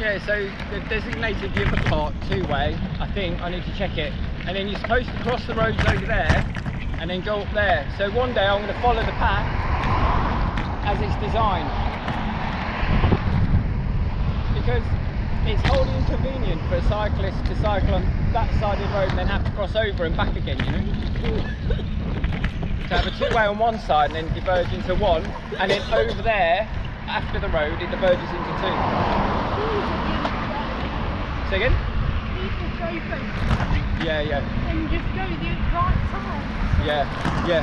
Yeah, so the designated the other part two-way, I think, I need to check it. And then you're supposed to cross the roads over there and then go up there. So one day I'm going to follow the path as it's designed. Because it's wholly inconvenient for a cyclist to cycle on that side of the road and then have to cross over and back again, you know? To have a two-way on one side and then diverge into one, and then over there, after the road, it diverges into two. Say again? Yeah. And just go the right side. Yeah.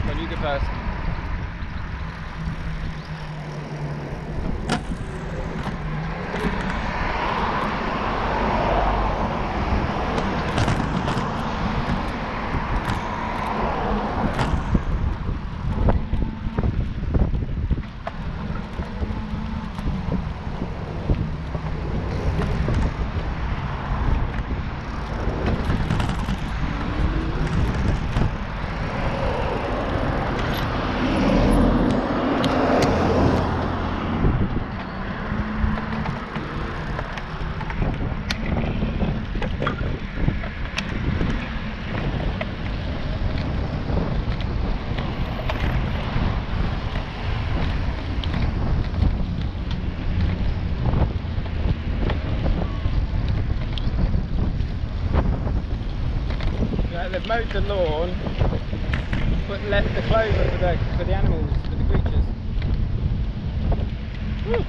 Well, you go first. They've mowed the lawn, but left the clover for the animals, for the creatures. Woo.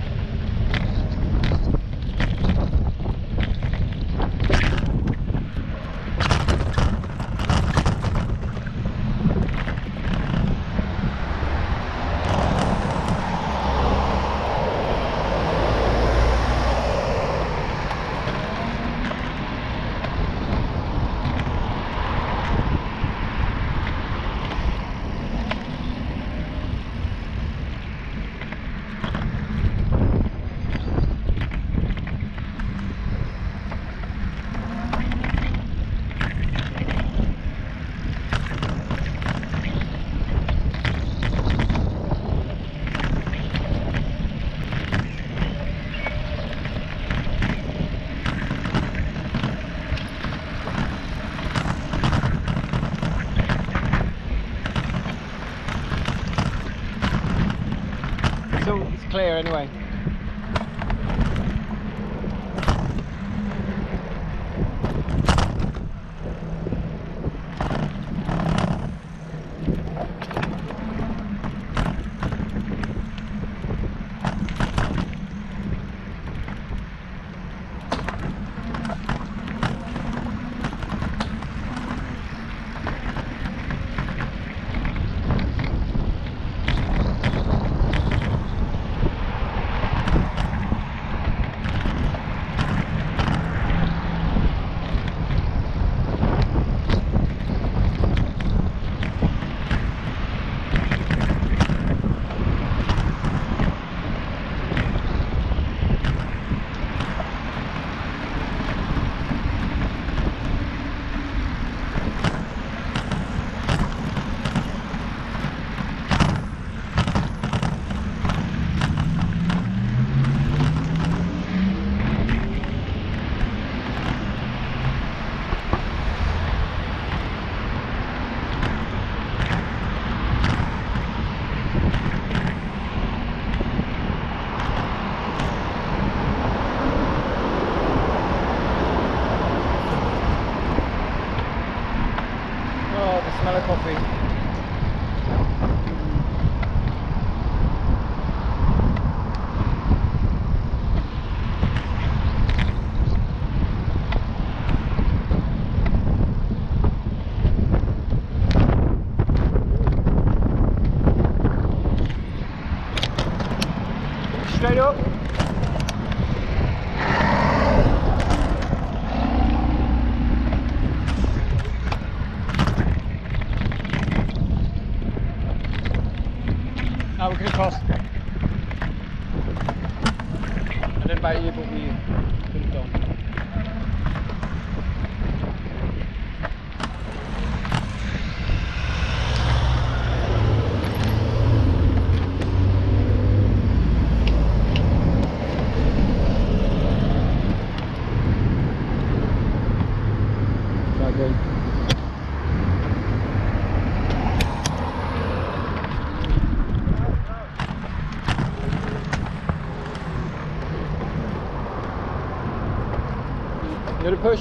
So it's clear anyway. Smell of coffee. Straight up. Now we're going to cross. You gonna push?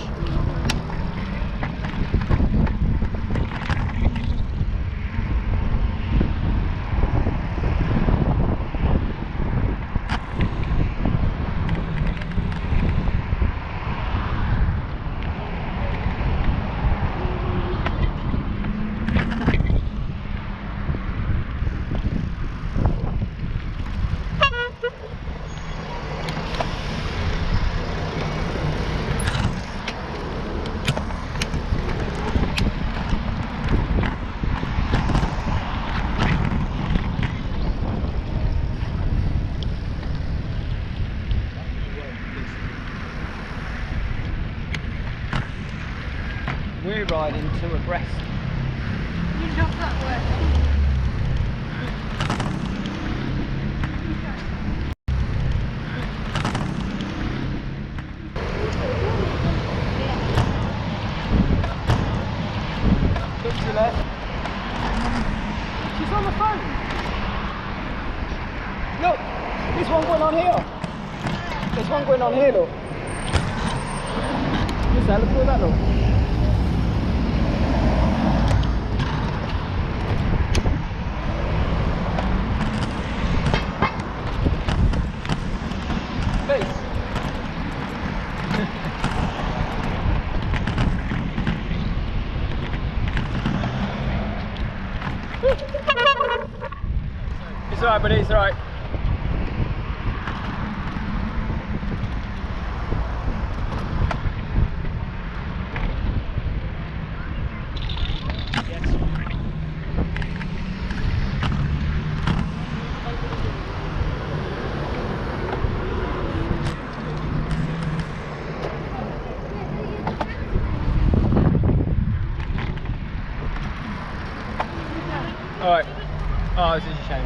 We're riding two abreast. You love that word. Look to the left. She's on the phone. Look, this one going on here. There's one going on here, look. What's that? Look at that, look. Face. It's alright, buddy, it's alright. Alright. Oh, this is a shame.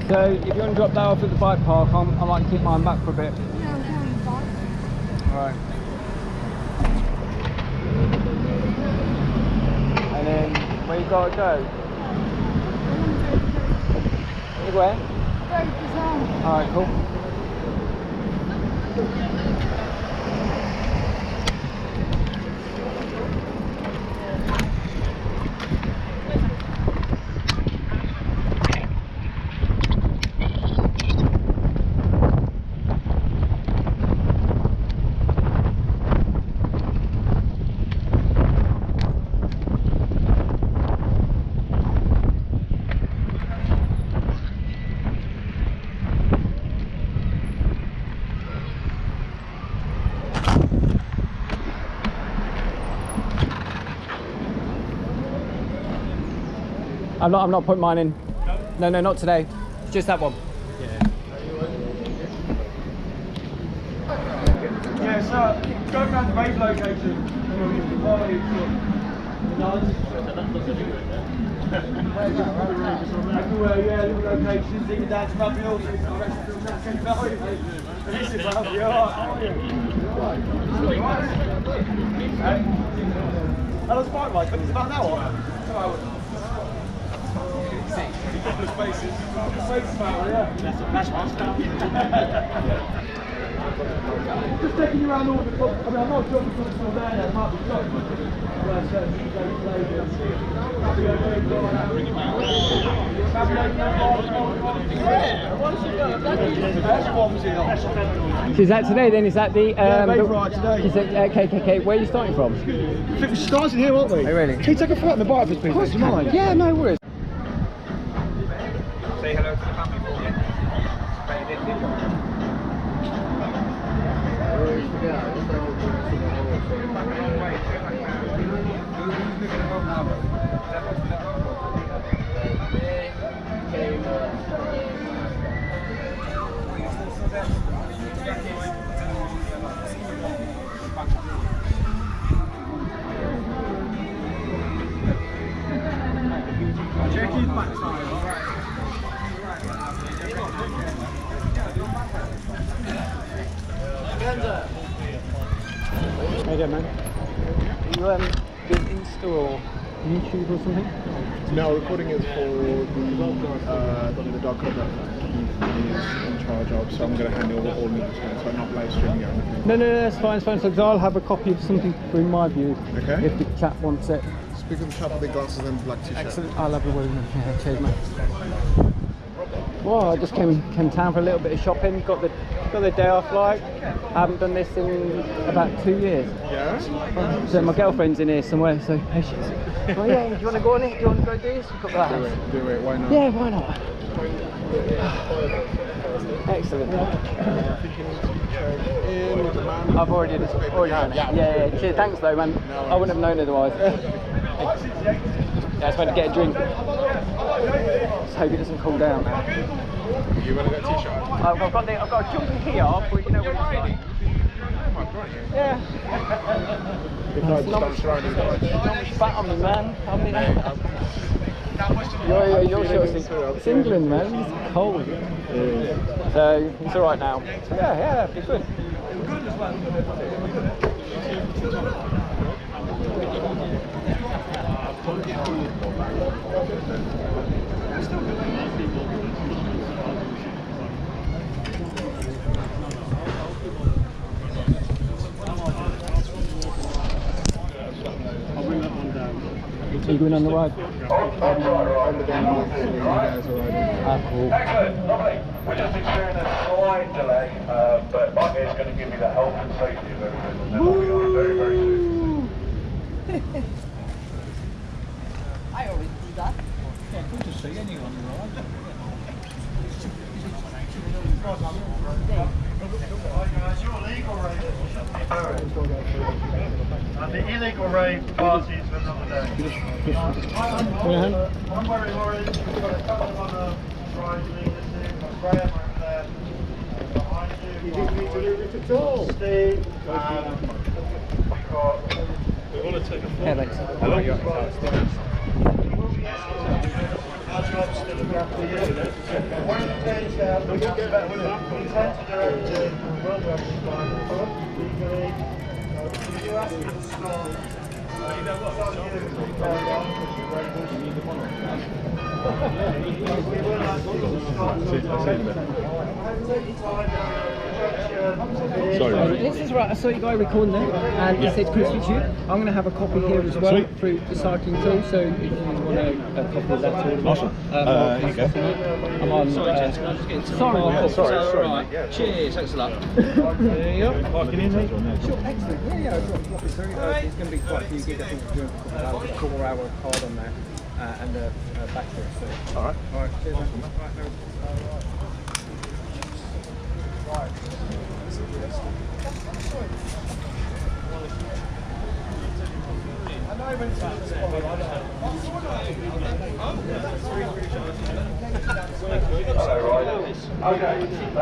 So if you want to drop that off at the bike park, I might keep mine back for a bit. Yeah, I'm going fine. Alright. And then where you gotta go? Anywhere? Very bizarre. Alright, cool. I'm not putting mine in. No, not today. Just that one. Yeah, so go around the Rave location. Everywhere, yeah, little locations, even down to Rugby Hills. How long's bike ride? It's about an hour. Just taking you around all the clubs. I mean, I'm not sure if it's still there. There might be clubs. So is that today then? Is that the Rave ride today. Is it, okay. Where are you starting from? I think we're starting here, aren't we? Oh really? Can you take a photo on the bike for us, please? Do you mind? Yeah, no worries. Say hello to the family for you. Check his backside. How you doing, man? Are you been Insta or YouTube or something? No, recording is for the dog club that Keith is in charge of, so I'm going to handle all media, so I'm not live streaming it or anything. No, that's fine, So 'cause I'll have a copy of something for in my view. Okay. If the chap wants it. Speak of the chap with the glasses and black t-shirt. Excellent. I'll have a word with him. Yeah, cheers, mate. Well, I just came town for a little bit of shopping. Got the day off. Like, I haven't done this in about 2 years. Yeah? So my girlfriend's in here somewhere. So hey, she's. Oh yeah. Do you want to go on it? Do you want to go do this? We've got that. Do it, why not? Yeah, why not? Excellent. I've already done it. Yeah. Cheers. Thanks though, man. I wouldn't have known otherwise. Yeah, I was about to get a drink. Just hope it doesn't cool down. You want to get a t-shirt? I've got a jumper here, but you know what it's like. Yeah. If I just don't surround you guys. Spat on me, man. You're sure it's England, man. It's cold. So it's alright now. Yeah, it's good. Are you going on the ride? On the down, you guys are riding. Ah, cool. Excellent, lovely. We're just experiencing a slight delay, but Mike is going to give me the health and safety of everything, and then we'll be on very, very soon. I always do that. Good to see anyone, right? The illegal rave parties for another day. One worry, we've got a couple of other rides leaders in. Graham over there behind you. You didn't need to do it at all. Steve, we've got... We want to take a Yeah, thanks. Our job's still looking after you. One of the things we tend to do everything well legally. If you ask me to stop, This is right, I saw you guys recording there, and it said Chris YouTube. I'm going to have a copy here as well through the cycling too, so if you want a copy of that too. Awesome. Here you go. I'm on. Sorry. Cheers, thanks a lot. There you go. Parking in, mate? Sure, excellent. Yeah, I'll drop it through. It's going to be quite a few gigs. I think we're doing a couple of hours, 4 hour card on there, and the battery. So. Alright. Alright, cheers, man. Hello, riders. Okay, just so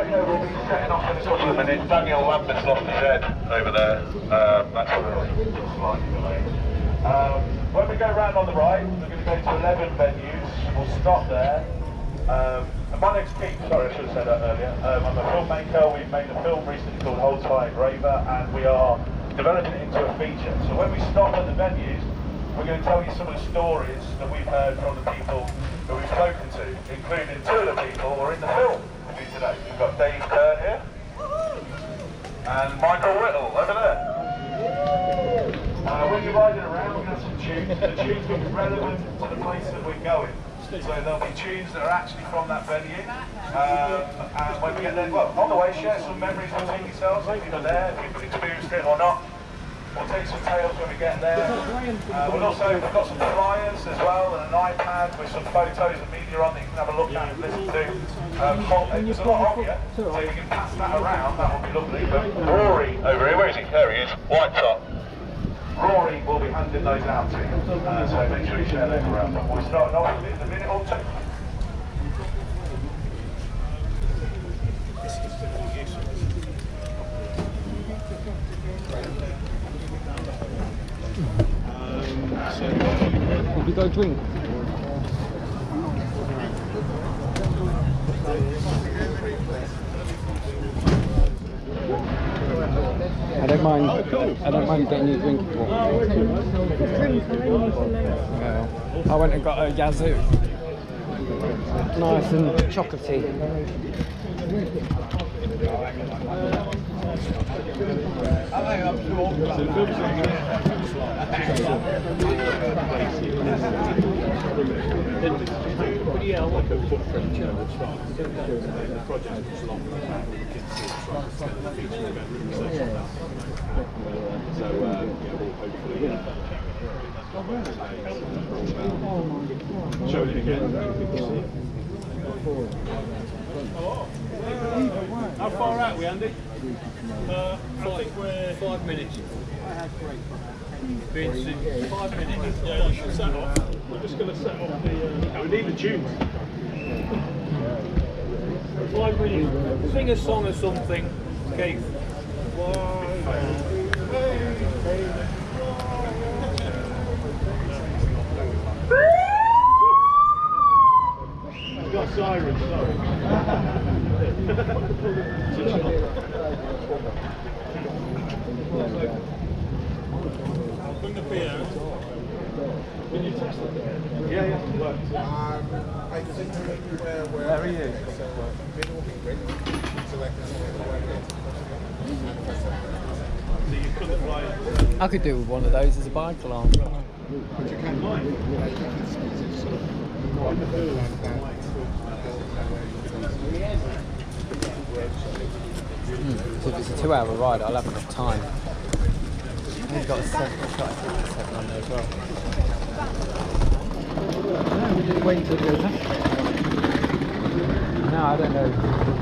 you know, we'll be setting off in a couple of minutes. Daniel Lambert's lost his head over there. That's a slight delay. When we go round on the right, we're going to go to 11 venues. We'll stop there. And my name's Keith. Sorry, I should have said that earlier. I'm a filmmaker. We've made a film recently called Hold Tight Rave, and we are developing it into a feature. So when we stop at the venues, we're going to tell you some of the stories that we've heard from the people that we've spoken to. including 2 of the people who are in the film with me today. We've got Dave Kerr here and Michael Whittle over there. When you're riding around, we're going to have some tunes. The tunes will be relevant to the place that we're going. So there'll be tunes that are actually from that venue. And when we get there, well, on the way, share some memories between yourselves, if you're there, if you've experienced it or not. We'll take some tales when we get there. We've got some flyers as well and an iPad with some photos and media on that you can have a look at and listen to. There's a lot of you, so if you can pass that around, that would be lovely. But Rory over here, where is he? There he is, white top. Rory will be handing those out to you, so make sure you share them around. We'll start off in a minute or 2. Have you got a drink? I don't mind. I don't mind getting you a drink. I went and got a Yazoo. Nice and chocolatey. Yeah, I like a footprint, you know, the project is long. So, yeah, we'll hopefully show it again. How far out are we, Andy? I think we're 5 minutes. Been 5 minutes. Yeah, you should set off. We're just going to set off the. We need the tunes. 5 minutes. Sing a song or something, Keith. We've got sirens, sorry. Bring the piano. Can you test it? Yeah, it works. I think Where are you? So you couldn't fly. I could do with one of those as a bike alarm. But you can So if it's a 2-hour ride, I'll have enough time. He's got a 7 on there as well. No, we just wait until it goes up. No, I don't know.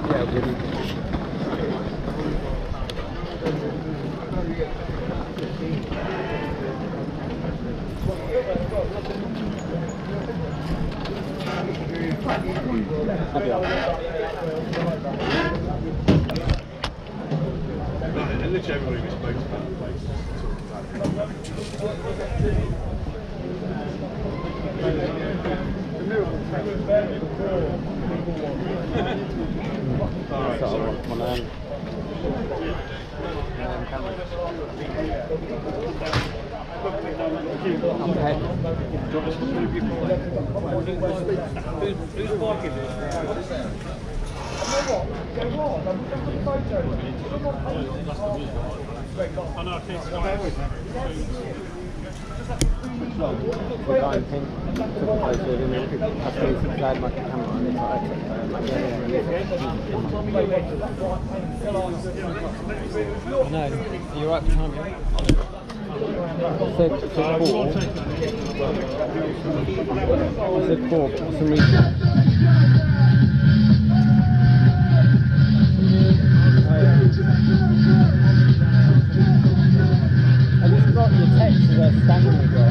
Yeah, really. Literally everybody we spoke about the place. Alright, so One of them. Okay. who's parking this? I know, I can't see. The guy in pink took a photo of him and I had my camera on it, so I took No, you're right for time, yeah? Said 4. I said 4 for some reason. I just got your text as a standing ago.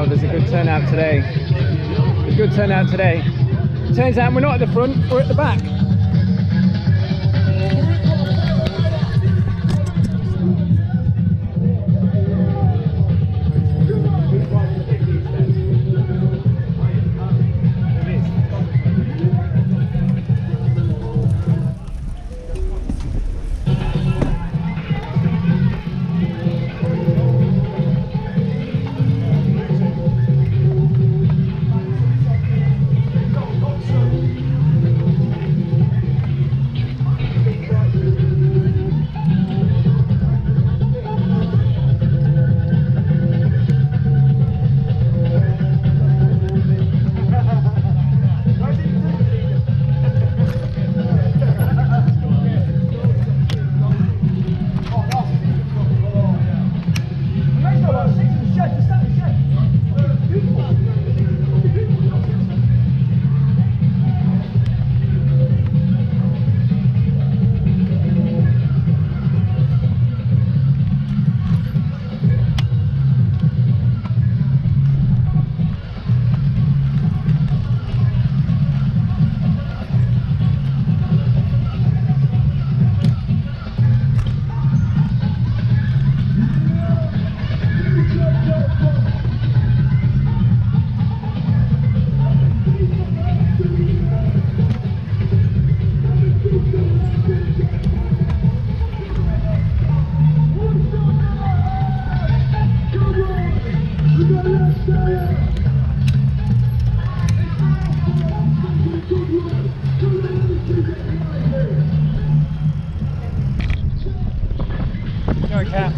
Wow, there's a good turnout today. A good turnout today. Turns out we're not at the front, we're at the back. Go, Cap.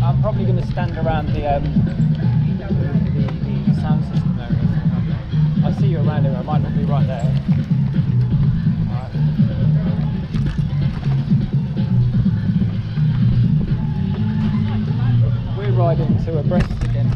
I'm probably going to stand around the sound system there. I see you around here, I might not be right there. Right. We're riding to abreast again.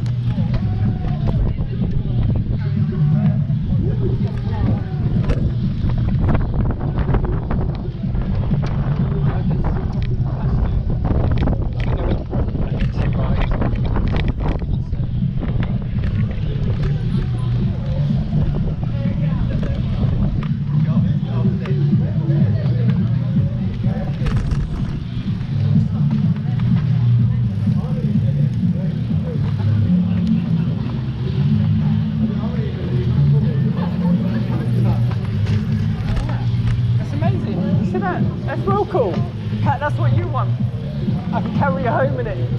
That's real cool. Pat, that's what you want. I can carry you home in it.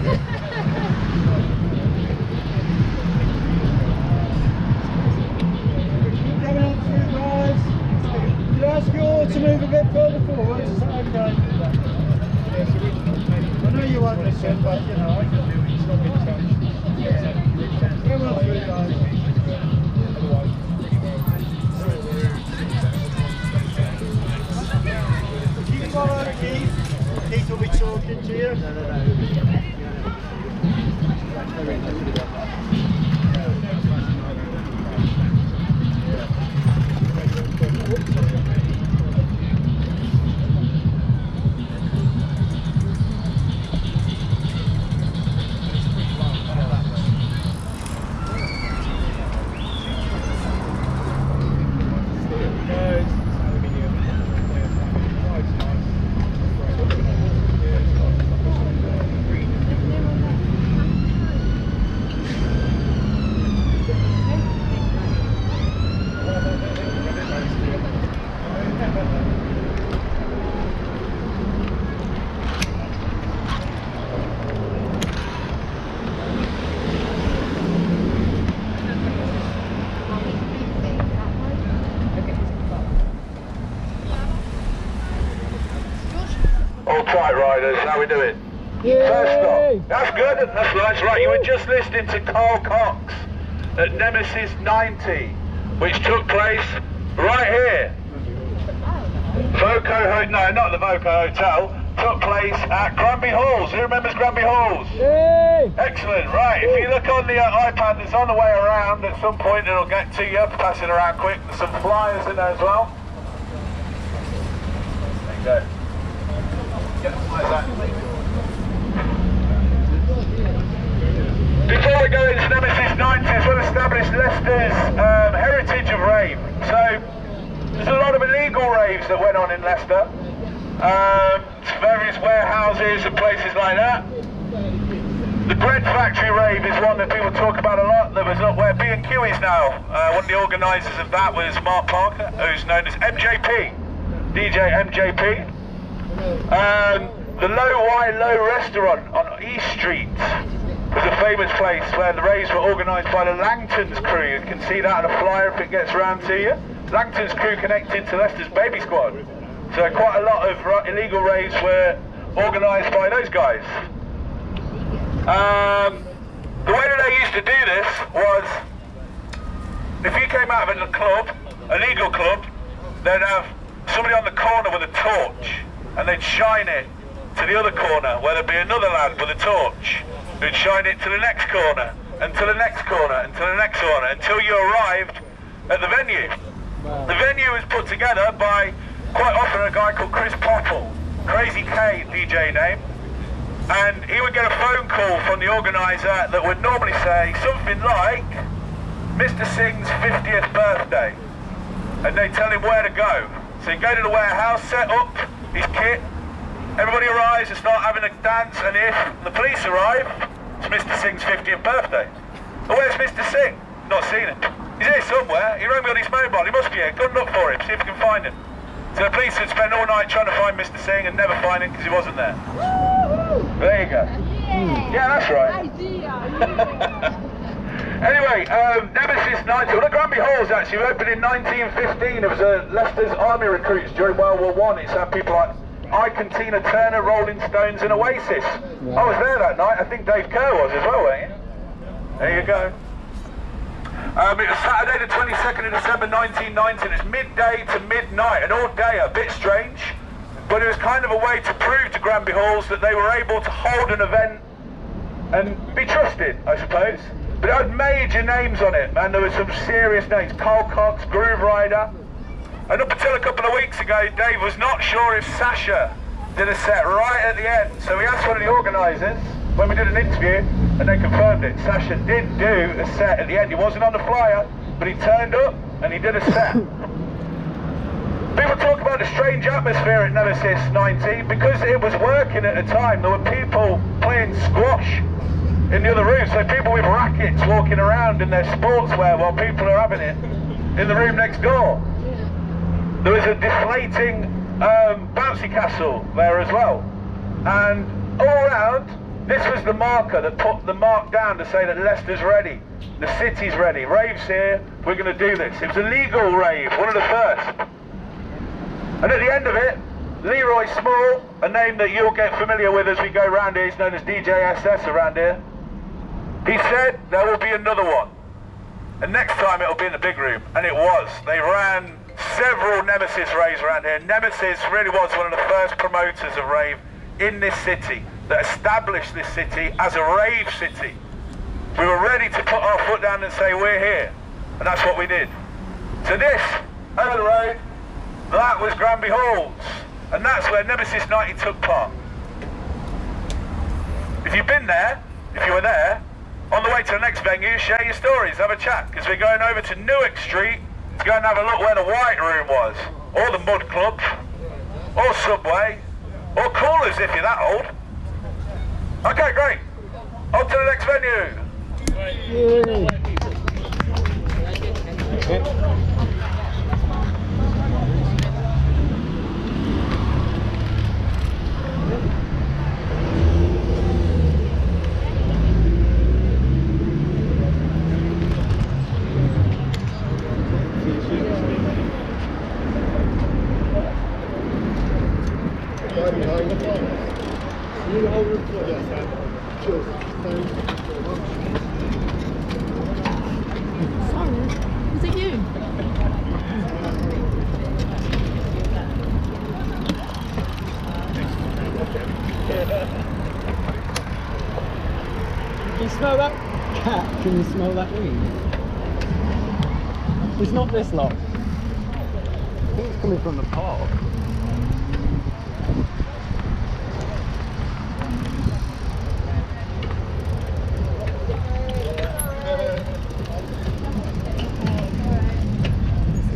Coming up through, guys. Can I ask you all to move a bit further forward? Is that okay? I know you won't listen, but you know, I can do it. It's not been touched. Come on through, guys. Keep following Keith. Keith will be talking to you. All tight, riders, how we doing? First stop. That's good, that's nice. Right, you were just listening to Carl Cox at Nemesis 90, which took place right here. No, not the Voco Hotel. Took place at Granby Halls. Who remembers Granby Halls? Excellent, right. If you look on the iPad that's on the way around, at some point it'll get to you. Pass it around quick. There's some flyers in there as well. There you go. Before we go into Nemesis 90, as well established Leicester's heritage of rave. So there's a lot of illegal raves that went on in Leicester. Various warehouses and places like that. The bread factory rave is one that people talk about a lot. That was up where B&Q is now. One of the organisers of that was Mark Parker, who's known as MJP, DJ MJP. The Low Y Low restaurant on East Street was a famous place where the raves were organised by the Langton's crew. You can see that on a flyer if it gets round to you. Langton's crew connected to Leicester's Baby Squad. So quite a lot of illegal raves were organised by those guys. The way that they used to do this was, if you came out of a club, a legal club, they'd have somebody on the corner with a torch, and they'd shine it to the other corner, where there'd be another lad with a torch, who'd shine it to the next corner, and to the next corner, and to the next corner, until you arrived at the venue. The venue was put together by, quite often, a guy called Chris Popple, Crazy K DJ name, and he would get a phone call from the organiser that would normally say something like, Mr. Singh's 50th birthday, and they'd tell him where to go. So he'd go to the warehouse, set up his kit, everybody arrives and start having a dance, and if the police arrive, it's Mr. Singh's 50th birthday. But where's Mr. Singh? Not seen him. He's here somewhere. He rang me on his mobile. He must be here. Go and look for him, see if you can find him. So the police would spend all night trying to find Mr. Singh and never find him because he wasn't there. There you go. Yeah, that's right. Anyway, Nemesis 90, well, the Granby Halls actually opened in 1915. It was Leicester's army recruits during World War I. It's had people like Ike, Tina Turner, Rolling Stones and Oasis. Yeah. I was there that night. I think Dave Kerr was as well, weren't you? There you go. It was Saturday the 22nd of December 1990. It's midday to midnight, an all day, a bit strange, but it was kind of a way to prove to Granby Halls that they were able to hold an event and be trusted, I suppose. But it had major names on it, man. There were some serious names. Carl Cox, Groove Rider. And up until a couple of weeks ago, Dave was not sure if Sasha did a set right at the end. So we asked one of the organisers when we did an interview, and they confirmed it. Sasha did do a set at the end. He wasn't on the flyer, but he turned up and he did a set. People talk about the strange atmosphere at Nemesis 90 because it was working at the time. There were people playing squash in the other room, so people with rackets walking around in their sportswear while people are having it in the room next door. There was a deflating bouncy castle there as well, and all around This was the marker that put the mark down to say that Leicester's ready. The city's ready. Rave's here. We're going to do this. It was a legal rave, one of the first. And at the end of it, Leroy Small, a name that you'll get familiar with as we go around here, he's known as DJ SS around here. He said there will be another one. And next time it'll be in the big room. And it was. They ran several Nemesis raves around here. Nemesis really was one of the first promoters of rave in this city, that established this city as a rave city. We were ready to put our foot down and say we're here, and that's what we did. So this, over the road, that was Granby Halls, and that's where Nemesis 90 took part. If you've been there, if you were there, on the way to the next venue, share your stories, have a chat, because we're going over to Newark Street to go and have a look where the White Room was, or the Mud Club, or Subway, or Coolers if you're that old. Okay, great. On to the next venue. Was it you? Can you smell that cat? Can you smell that weed? It's not this lot. I think it's coming from the park.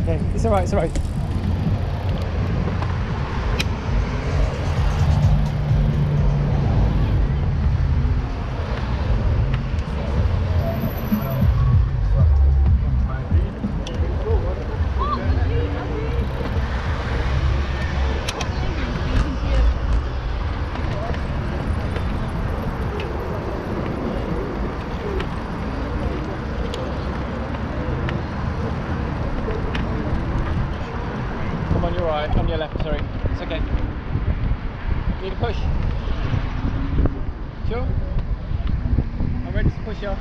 Okay, it's alright, it's alright. Come on, you're right. On your left, sorry. It's okay. Need a push? Sure? I'm ready to push you.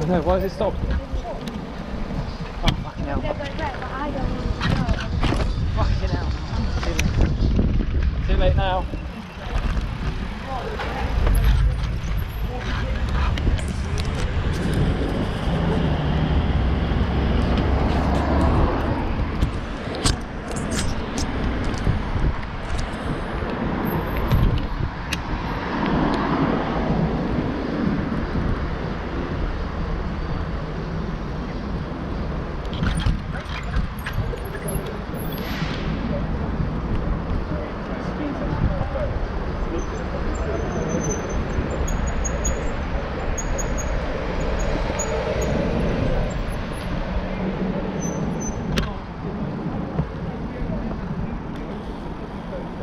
No, why does it stop? Oh, fucking hell. Fucking hell. Too late now.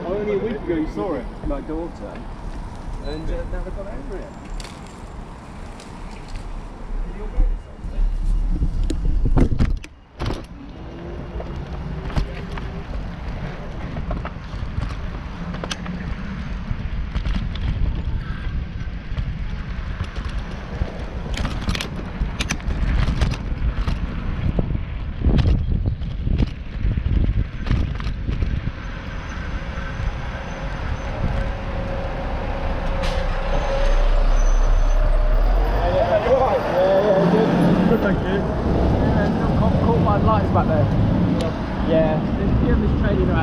Only a week ago you saw it, my daughter, and never got over it.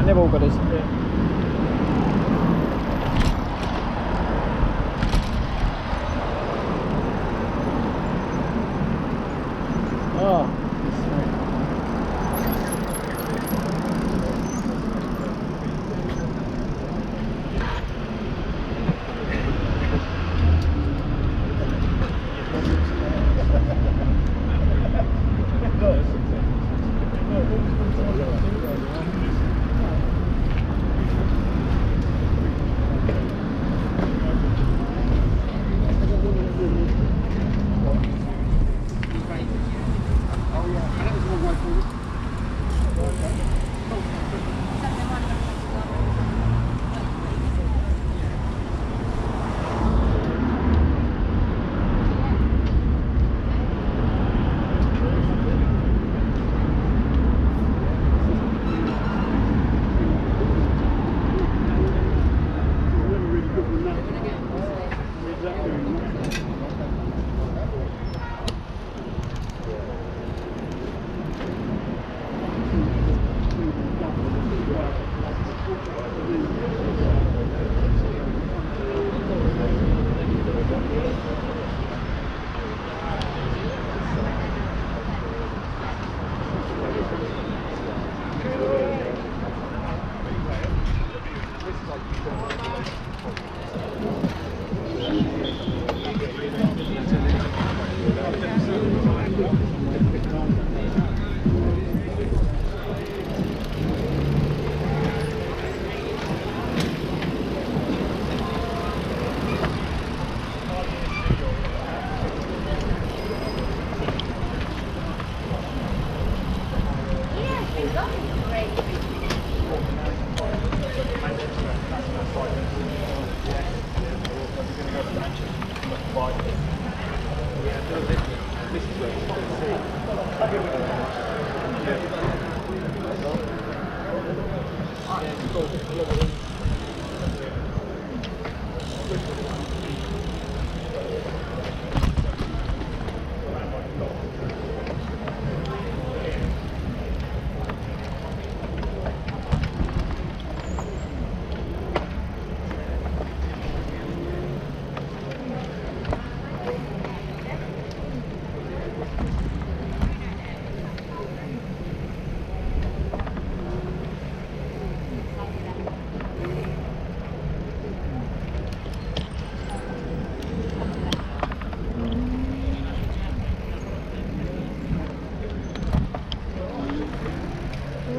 and they've all got us. Oh,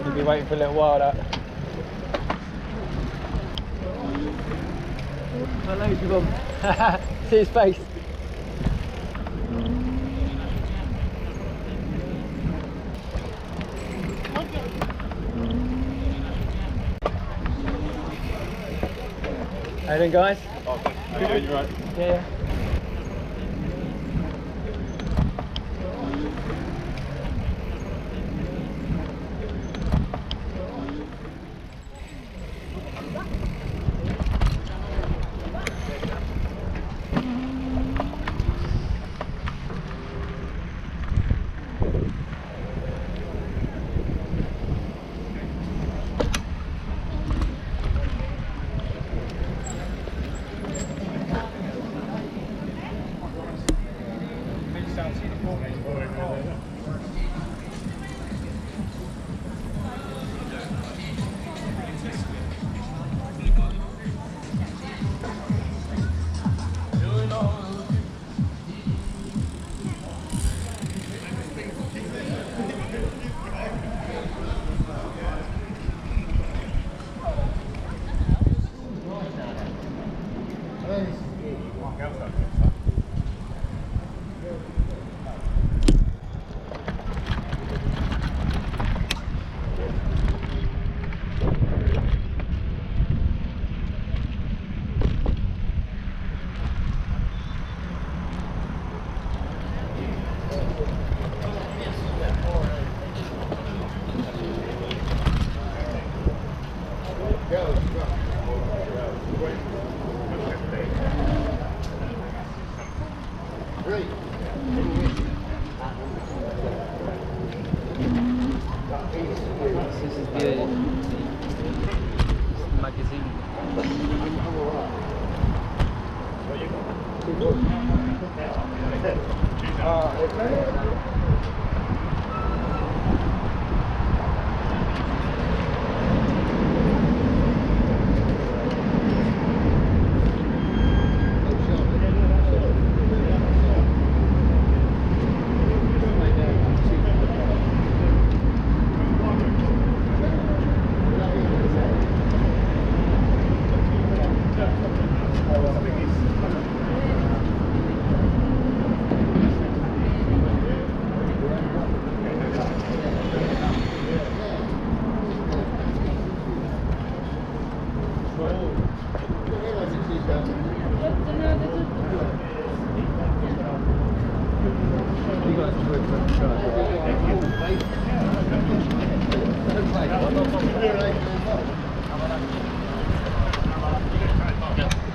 you'll be waiting for a little while. That. Hello, people. See his face. How you doing, guys? Oh, good. You're right. Yeah.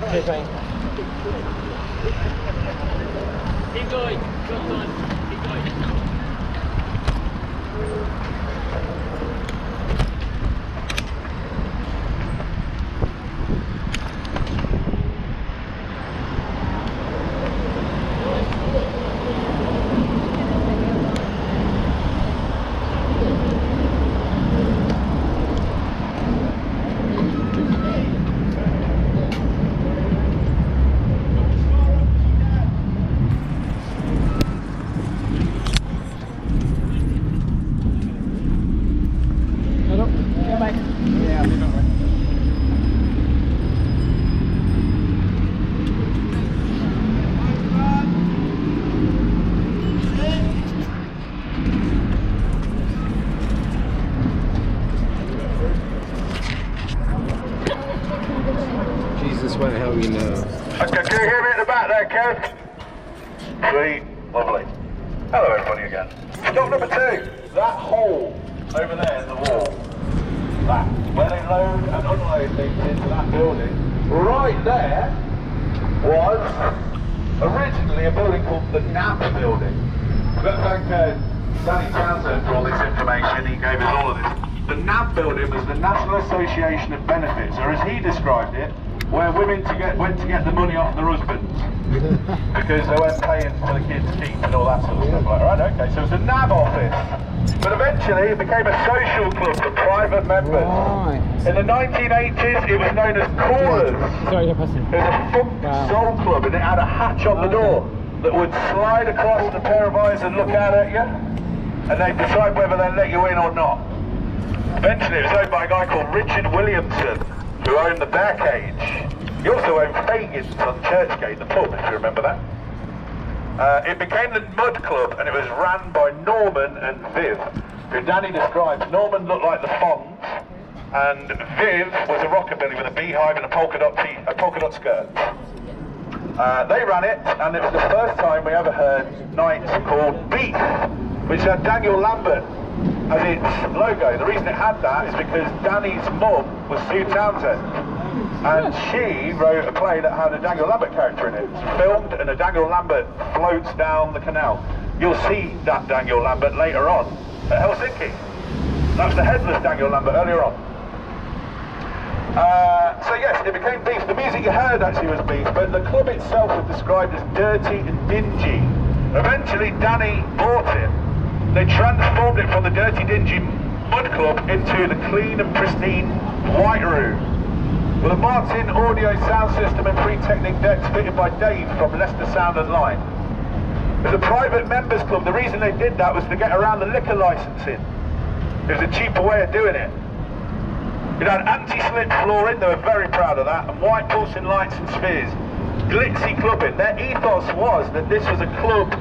Cheers, mate. Keep going. Got time. Keep going. Jesus won't help you now. Okay, can you hear me at the back there, Kev? Sweet, lovely. Hello everybody again. Stop number 2. That hole over there in the wall. That. Where they load and unload things into that building. Right there was originally a building called the NAB building. We've got to thank Danny Townsend for all this information. He gave us all of this. The NAB building was the National Association of Benefits, or as he described it, where women went to get the money off their husbands because they weren't paying for the kids' keep and all that sort of stuff. Like, right, okay, so it was a NAB office, but eventually it became a social club for private members. Right. In the 1980s, it was known as Callers. Sorry, no person. It was a funk soul club, and it had a hatch on the door that would slide across the pair of eyes and look out at you, and they'd decide whether they'd let you in or not. Eventually, it was owned by a guy called Richard Williamson, who owned the Bear Cage. He also owned Fagan's on Churchgate, the pub, if you remember that. It became the Mud Club, and it was ran by Norman and Viv, who Danny described. Norman looked like the Fonz, and Viv was a rockabilly with a beehive and a polka dot skirt. They ran it, and it was the first time we ever heard nights called Beef, which had Daniel Lambert as its logo. The reason it had that is because Danny's mum was Sue Townsend, and she wrote a play that had a Daniel Lambert character in it. It's filmed, and a Daniel Lambert floats down the canal. You'll see that Daniel Lambert later on at Helsinki. That's the headless Daniel Lambert earlier on. So yes, it became Beef. The music you heard actually was Beef, but the club itself was described as dirty and dingy. Eventually Danny bought it. They transformed it from the dirty, dingy Mud Club into the clean and pristine White Room, with a marked-in audio sound system and 3 Technic decks fitted by Dave from Leicester Sound and Line. It was a private members club. The reason they did that was to get around the liquor licensing. It was a cheaper way of doing it. It had anti-slip flooring, they were very proud of that, and white pulsing lights and spheres. Glitzy clubbing. Their ethos was that this was a club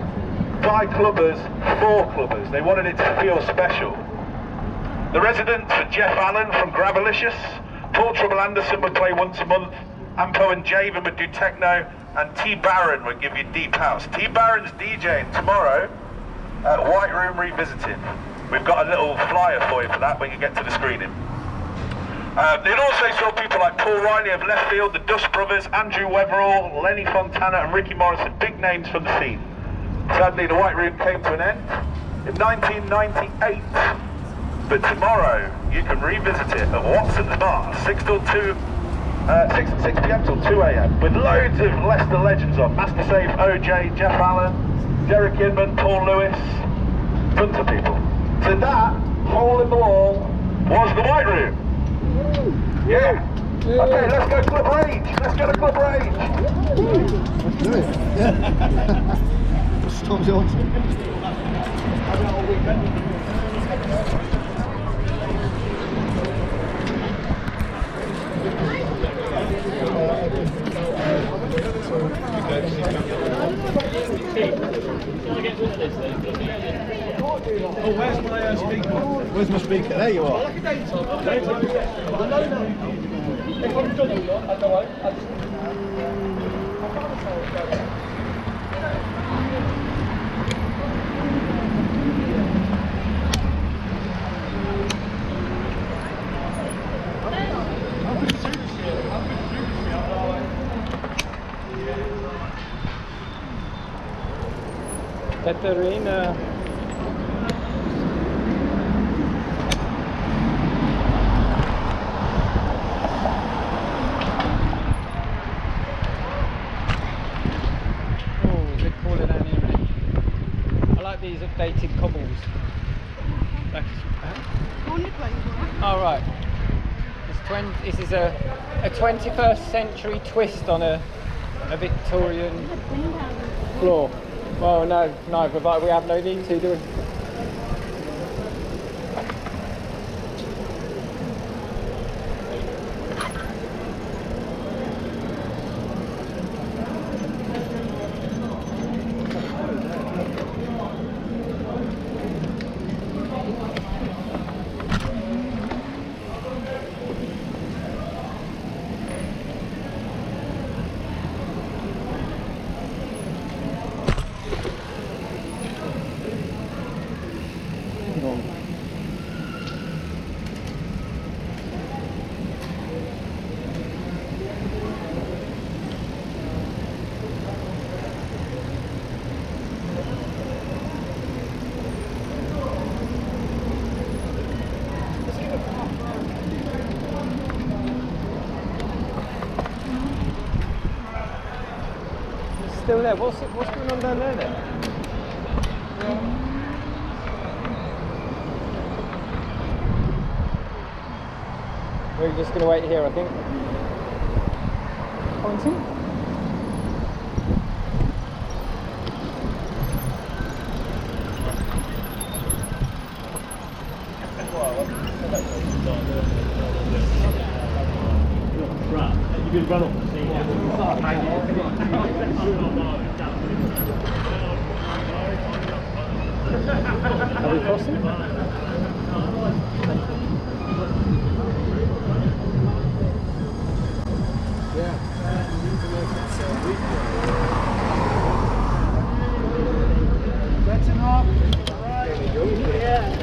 by clubbers, for clubbers. They wanted it to feel special. The residents were Jeff Allen from Gravelicious, Paul Trouble Anderson would play once a month, Ampo and Javen would do techno, and T Barron would give you deep house. T Barron's DJing tomorrow at White Room Revisited. We've got a little flyer for you for that when you get to the screening. It also saw people like Paul Riley of Left Field, the Dust Brothers, Andrew Weatherall, Lenny Fontana and Ricky Morrison, big names from the scene. Sadly, the White Room came to an end in 1998, but tomorrow you can revisit it at Watson's Bar, 6 p.m. till 2 a.m. with loads of Leicester legends on. Master Safe, OJ, Jeff Allen, Derek Inman, Paul Lewis, tons of people. So that hole in the wall was the White Room. Yeah. Okay, let's go Club Rage. Let's go to Club Rage. Let's do it. Tom's on. Oh, where's my speaker? Where's my speaker? There you are. If I've done all that, I know I just... Katarina. Oh, good cooler down here, isn't it? I like these updated cobbles. Like, oh right. This is a 21st century twist on a Victorian floor. Well, no, neither, but we have no need to, do we? Still there. What's going on down there then? We're just going to wait here, I think. Pointing. You can run off the scene. Are we crossing? That's enough.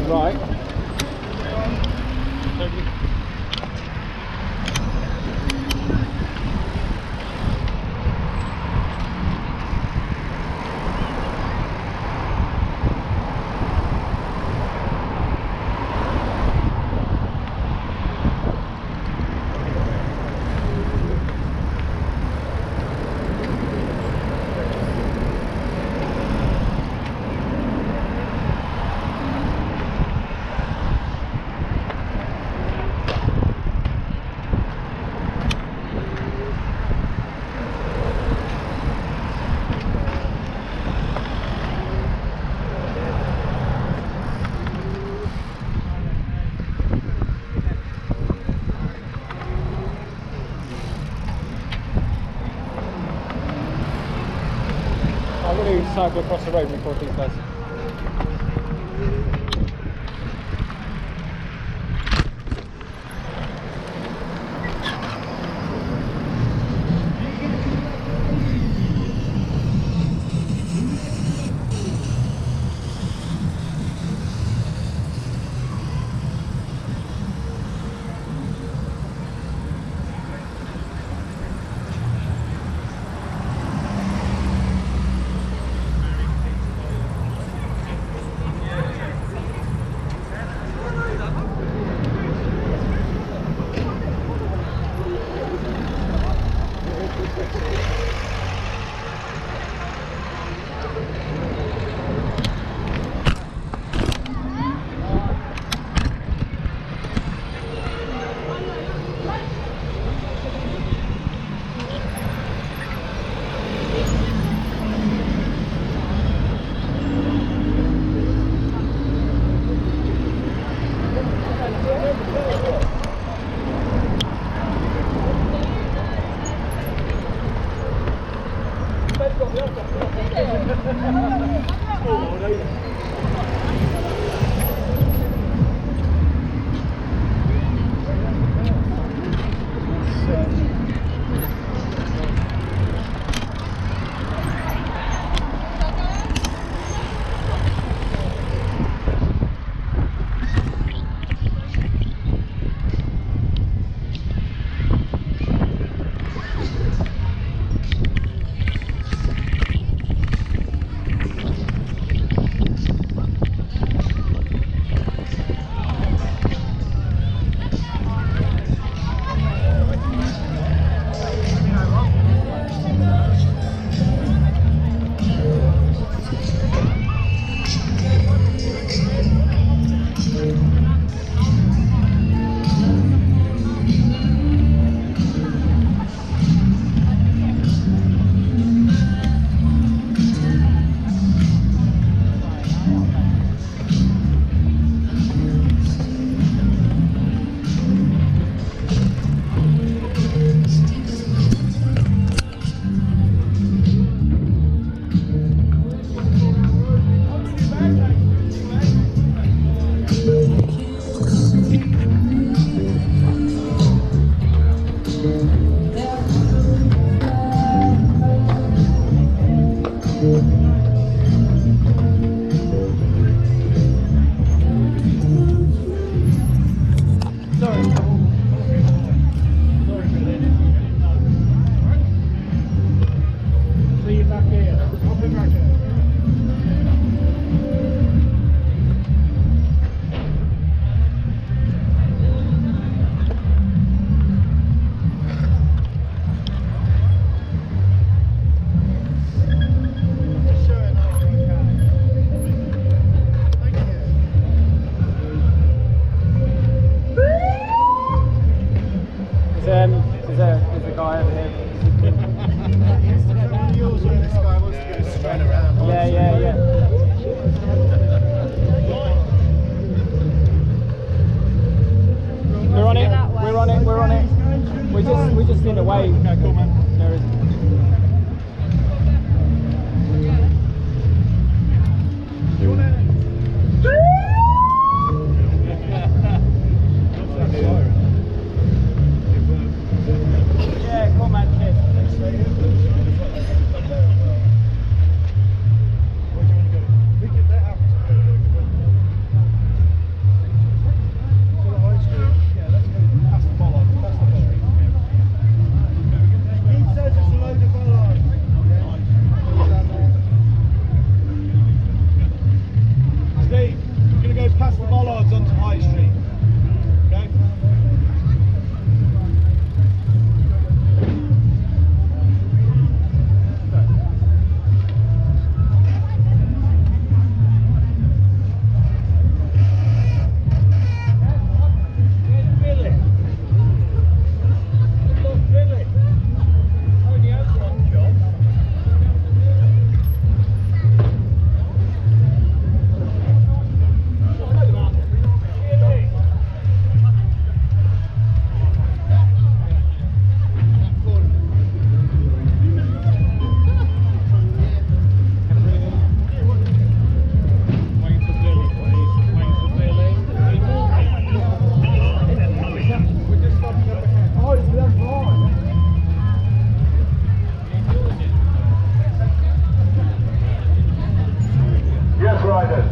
Right. I'm going to cycle across the road before these guys. guy over here. Yours where this guy wants to go straight around. Yeah, yeah, yeah. We're on it. We're on it. We're on it. We're just in the way. Okay, cool, man. There is. Yeah, cool, man. Cheers. Steve, you're going to go past the bollards onto High Street. Okay? Yes, riders.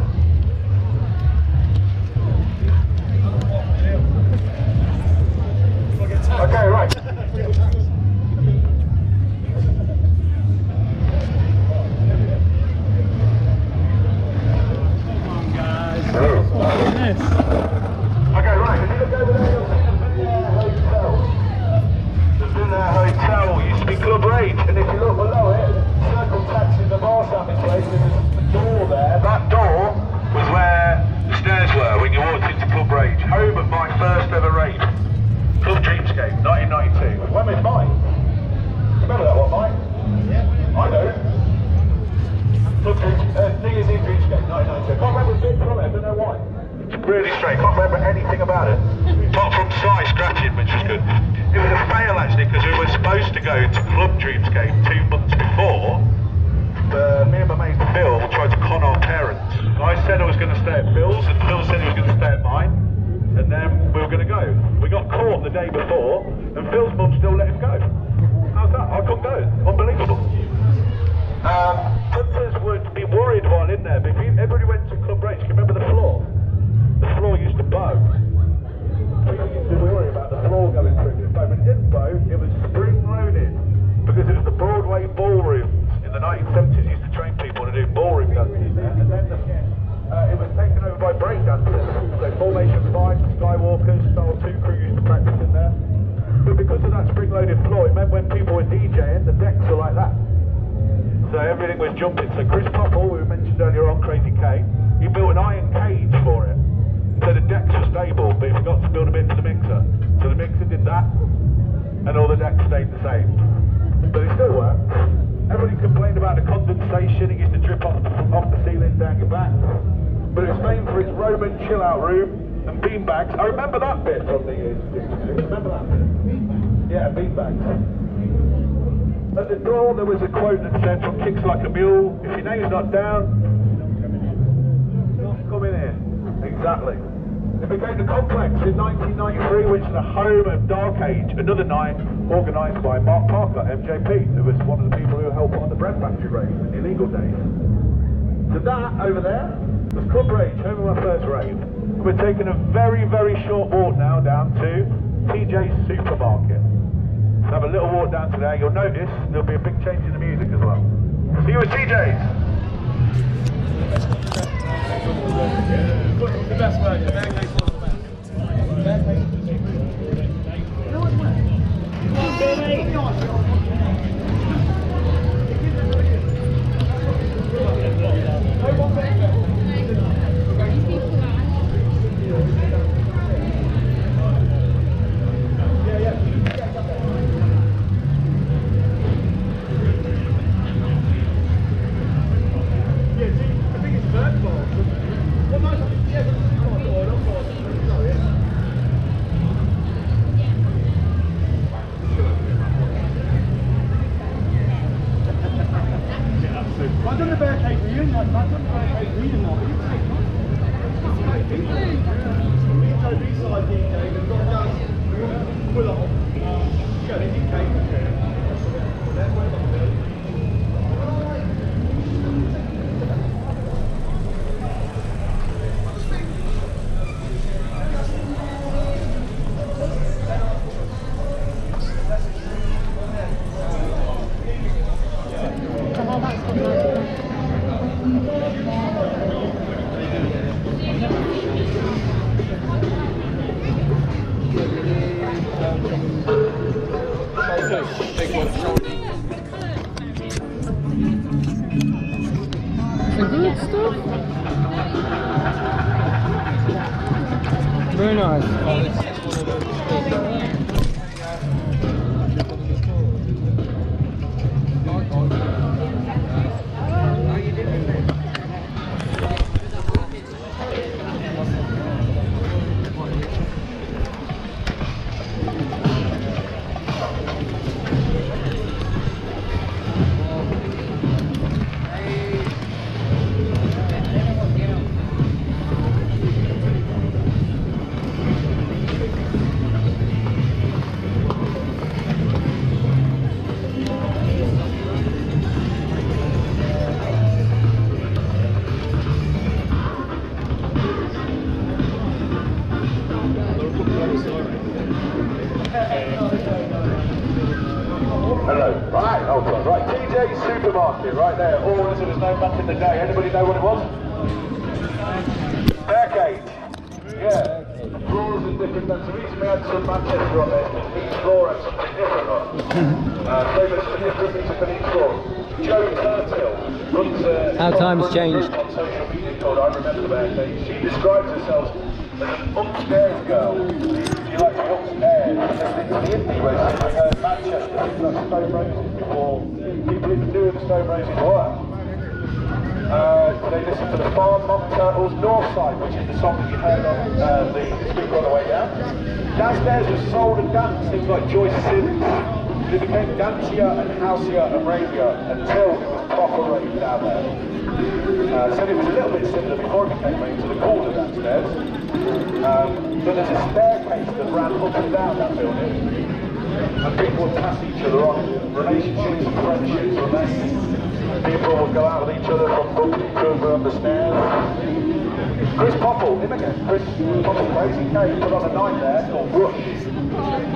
Okay, right. Okay, right. If you look over there, you'll see the Bel Air Hotel. The Bel Air Hotel used to be Club Rave, and if you look below it, Circle Taxi, the bar staffing place, there's a door there. That door was where the stairs were when you walked into Club Rave. Home of my first ever rave. Club Dreamscape, 1992. When was mine? Remember that one, Mike? Yeah. I know. Club New Year's Eve Dreamscape, 1992. Can't remember a bit from it, I don't know why. Really straight, can't remember anything about it. Apart from size scratching, which was good. It was a fail actually, because we were supposed to go to Club Dreamscape 2 months before. Me and my mate Phil tried to con our parents. I said I was going to stay at Phil's, and Phil said he was going to stay at mine. And then we were going to go. We got caught the day before, and Phil's mum still let him go. How's that? I couldn't go. Unbelievable. Hunters would be worried while in there, but if everybody went to Club Rage, can you remember the floor? The floor used to bow. People used to worry about the floor going through it, but it didn't bow, it was spring-loaded, because it was the Broadway ballrooms in the 1970s used to train people to do ballroom dancing there, and then it was taken over by breakdancers. So Formation 5, Skywalkers, Style 2 crew used to practice in there. But because of that spring-loaded floor, it meant when people were DJing, the decks were like that. So everything was jumping. So Chris Popple, who we mentioned earlier on, Crazy K, he built an iron cage for it. So the decks were stable, but he forgot to build a bit for the mixer. So the mixer did that, and all the decks stayed the same. But it still worked. Everybody complained about the condensation, it used to drip off the ceiling down your back. But it was named for its Roman chill-out room and beanbags. I remember that bit from the remember that bit? Yeah, beanbags. At the door there was a quote that said, "From kicks like a mule, if your name's not down, come in here." Exactly. It became the Complex in 1993, which is the home of Dark Age, another night organised by Mark Parker, MJP, who was one of the people who helped on the Bread Factory rave in the illegal days. So that over there was Club Rage, home of my first rave. And we're taking a very, very short walk now down to TJ's Supermarket. So have a little walk down to there. You'll notice there'll be a big change in the music as well. See you at TJ's. The best version. The good stuff. Very nice. Hello. Right, hold on. Right, TJ's Supermarket, right there. All as it was known back in the day. Anybody know what it was? Staircase. Yeah. Floors and different things. The reason we had some Manchester on there is each floor had something different on. So there's some different things for each floor. Joe Curtill runs How times changed. on social media called I Remember the Bad Days. She describes herself as an upstairs girl. She likes to go upstairs. It's the indie where she heard Manchester, like Stone Roses before people even knew who the Stone Roses were. They listen to the Farm Mock Turtles Northside, which is the song that you heard on the speaker on the way down. Downstairs was soul and dance, things like Joyce Sims. It became dancier and houseier and ravier until it was proper rave down there. So it was a little bit similar before it became rave to the corner downstairs. But there's a staircase that ran up and down that building, and people would pass each other on. Relationships and friendships remained. People would go out with each other from bumping each other up the stairs. Chris Popple, him again. Chris Popple Crazy K put on a night there called Rush.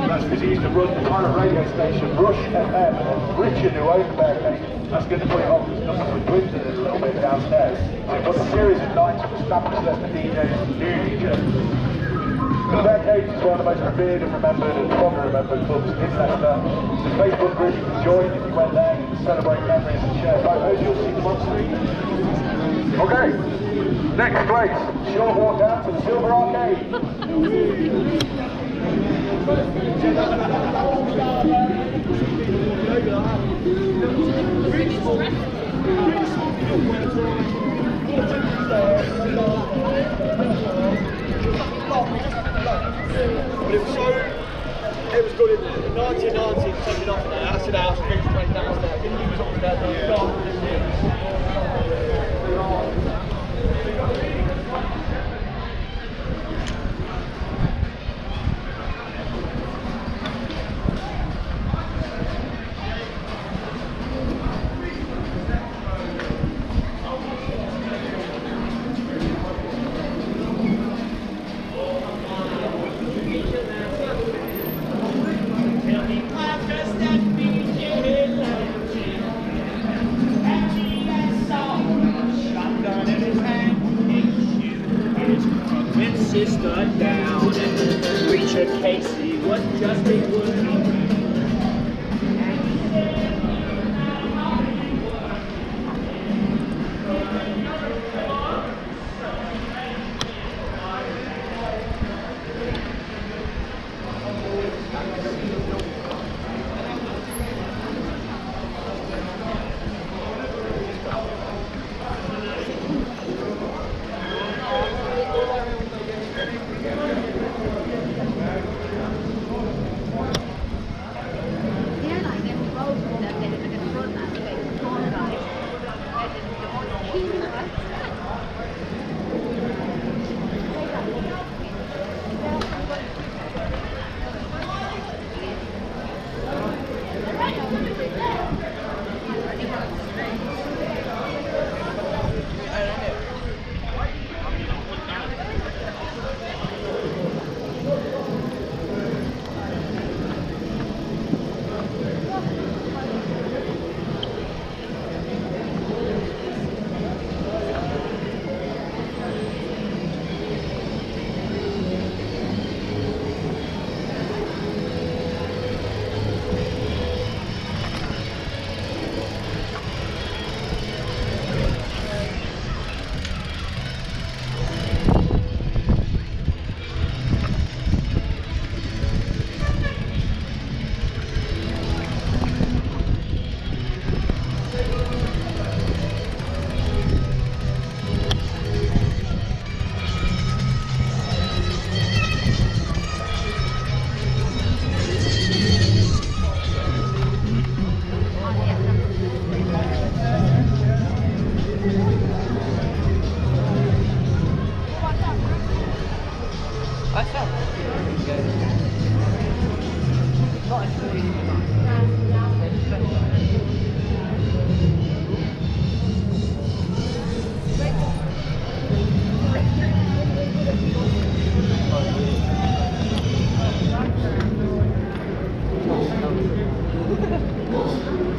That's because he used to run the pirate radio station Rush FM, and Richard, who owned Bear Cake, that's going to put it on because numbers were dwindling a little bit downstairs. So he put a series of nights of established Leicester DJs and new DJs. The Bear Cage is one of the most revered and remembered and fondly remembered clubs in Leicester. It's a Facebook group you can join if you went there to celebrate memories and share photos. You'll see them on street. Okay, next place. Short walk down to the Silver Arcade. But it was good in 1990, taking off there. I said I was going to play downstairs. He was upstairs, I was gone. Sister down and Richard Casey was just a word.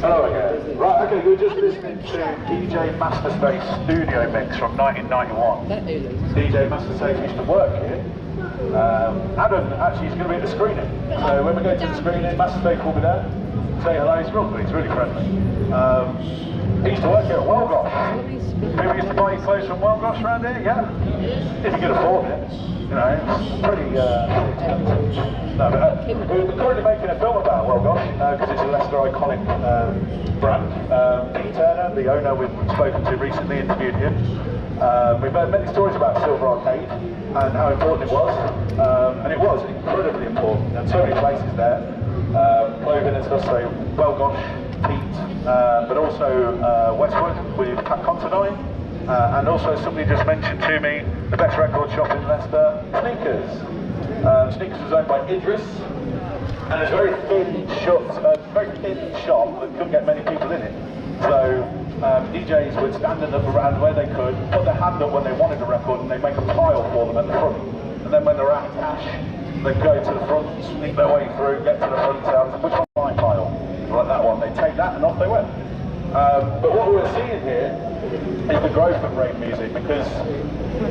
Hello again. Right, okay, we're just listening to DJ Masterspace studio mix from 1991. DJ Masterspace used to work here. Adam actually is going to be at the screening. So when we go to the screening, Masterspace will be there. Say hello, he's really friendly. He used to work here at Wellgosh. People used to buy your clothes from Wellgosh around here, yeah? If you could afford it. You know, it's pretty expensive. No, but, we're currently making a film about Wellgosh because it's a Leicester iconic brand. Pete Turner, the owner we've spoken to recently, interviewed him. We've heard many stories about Silver Arcade and how important it was. And it was incredibly important. And so many places there. Clothing and stuff, so Wellgosh, Pete, but also Westwood with Pat Considine. And also somebody just mentioned to me the best record shop in Leicester, Sneakers. Sneakers was owned by Idris, and it's a very thin shop that couldn't get many people in it. So DJs would stand up around where they could, put their hand up when they wanted a record, and they'd make a pile for them at the front. And then when they're at cash, they'd go to the front, sneak their way through, get to the front town, which one's my pile? Like that one, they'd take that and off they went. But what we're seeing here is the growth of rave music, because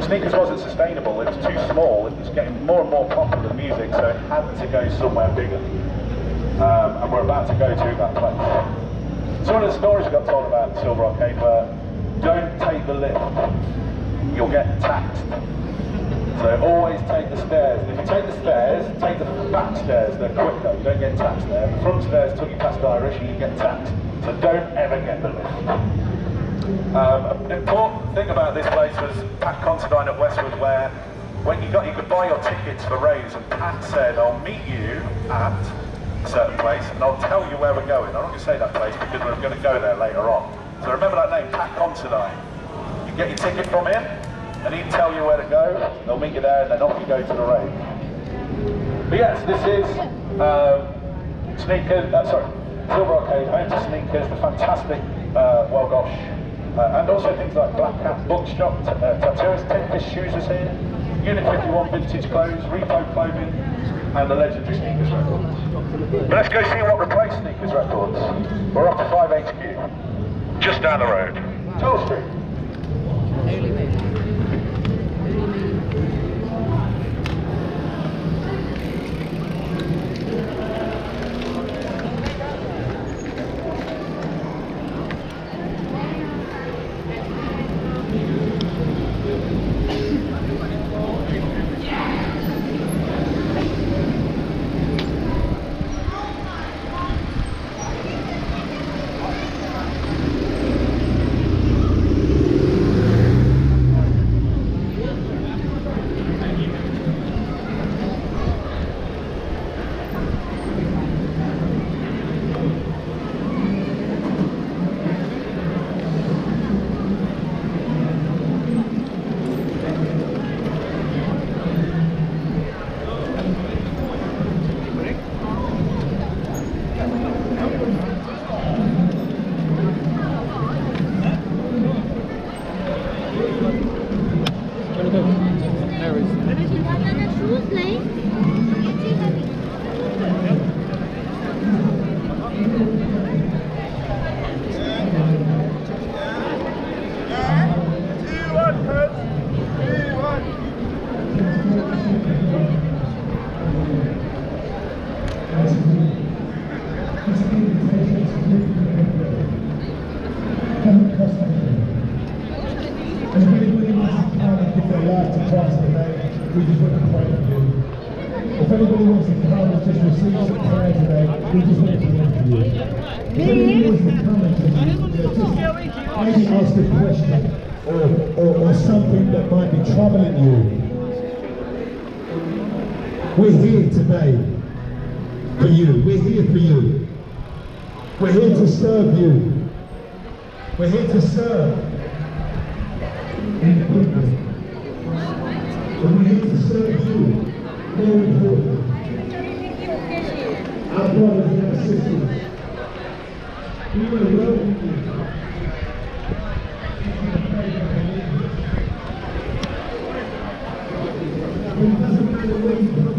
Sneakers wasn't sustainable, it was too small, it was getting more and more popular music, so it had to go somewhere bigger. And we're about to go to that place. So one of the stories I got told about Silver Arcade were, don't take the lift, you'll get taxed. So always take the stairs. And if you take the stairs, take the back stairs, they're quicker, you don't get taxed there. The front stairs took you past Irish and you get taxed. So don't ever get the lift. An important thing about this place was Pat Considine at Westwood, where when you could buy your tickets for raves, and Pat said, I'll meet you at a certain place and I'll tell you where we're going. I'm not going to say that place because we're going to go there later on. So remember that name, Pat Considine. You get your ticket from him and he'd tell you where to go, they'll meet you there and then off you go to the rave. But yes, this is Silver Arcade, home to Sneakers, the fantastic Wellgosh. And also things like Black Cat Bookshop, Tattooist, Ten Fish Shoes is here, Unit 51 Vintage Clothes, Repo Clothing, and the legendary Sneakers Records. But let's go see what replaced Sneakers Records. We're off to 5HQ, just down the road. Toll Street. we just wanted to welcome you. If anyone wants to come and maybe ask a question or something that might be troubling you, we're here today for you. We're here for you. We're here to serve you. We're here to serve. But we're here to serve you. More important. Our brothers and our sisters. We want to welcome you. It doesn't matter where you come from.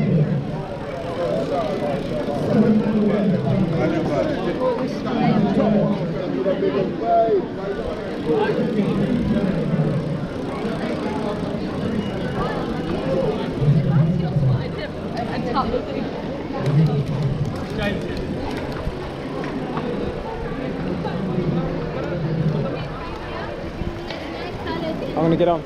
I'm going to get on.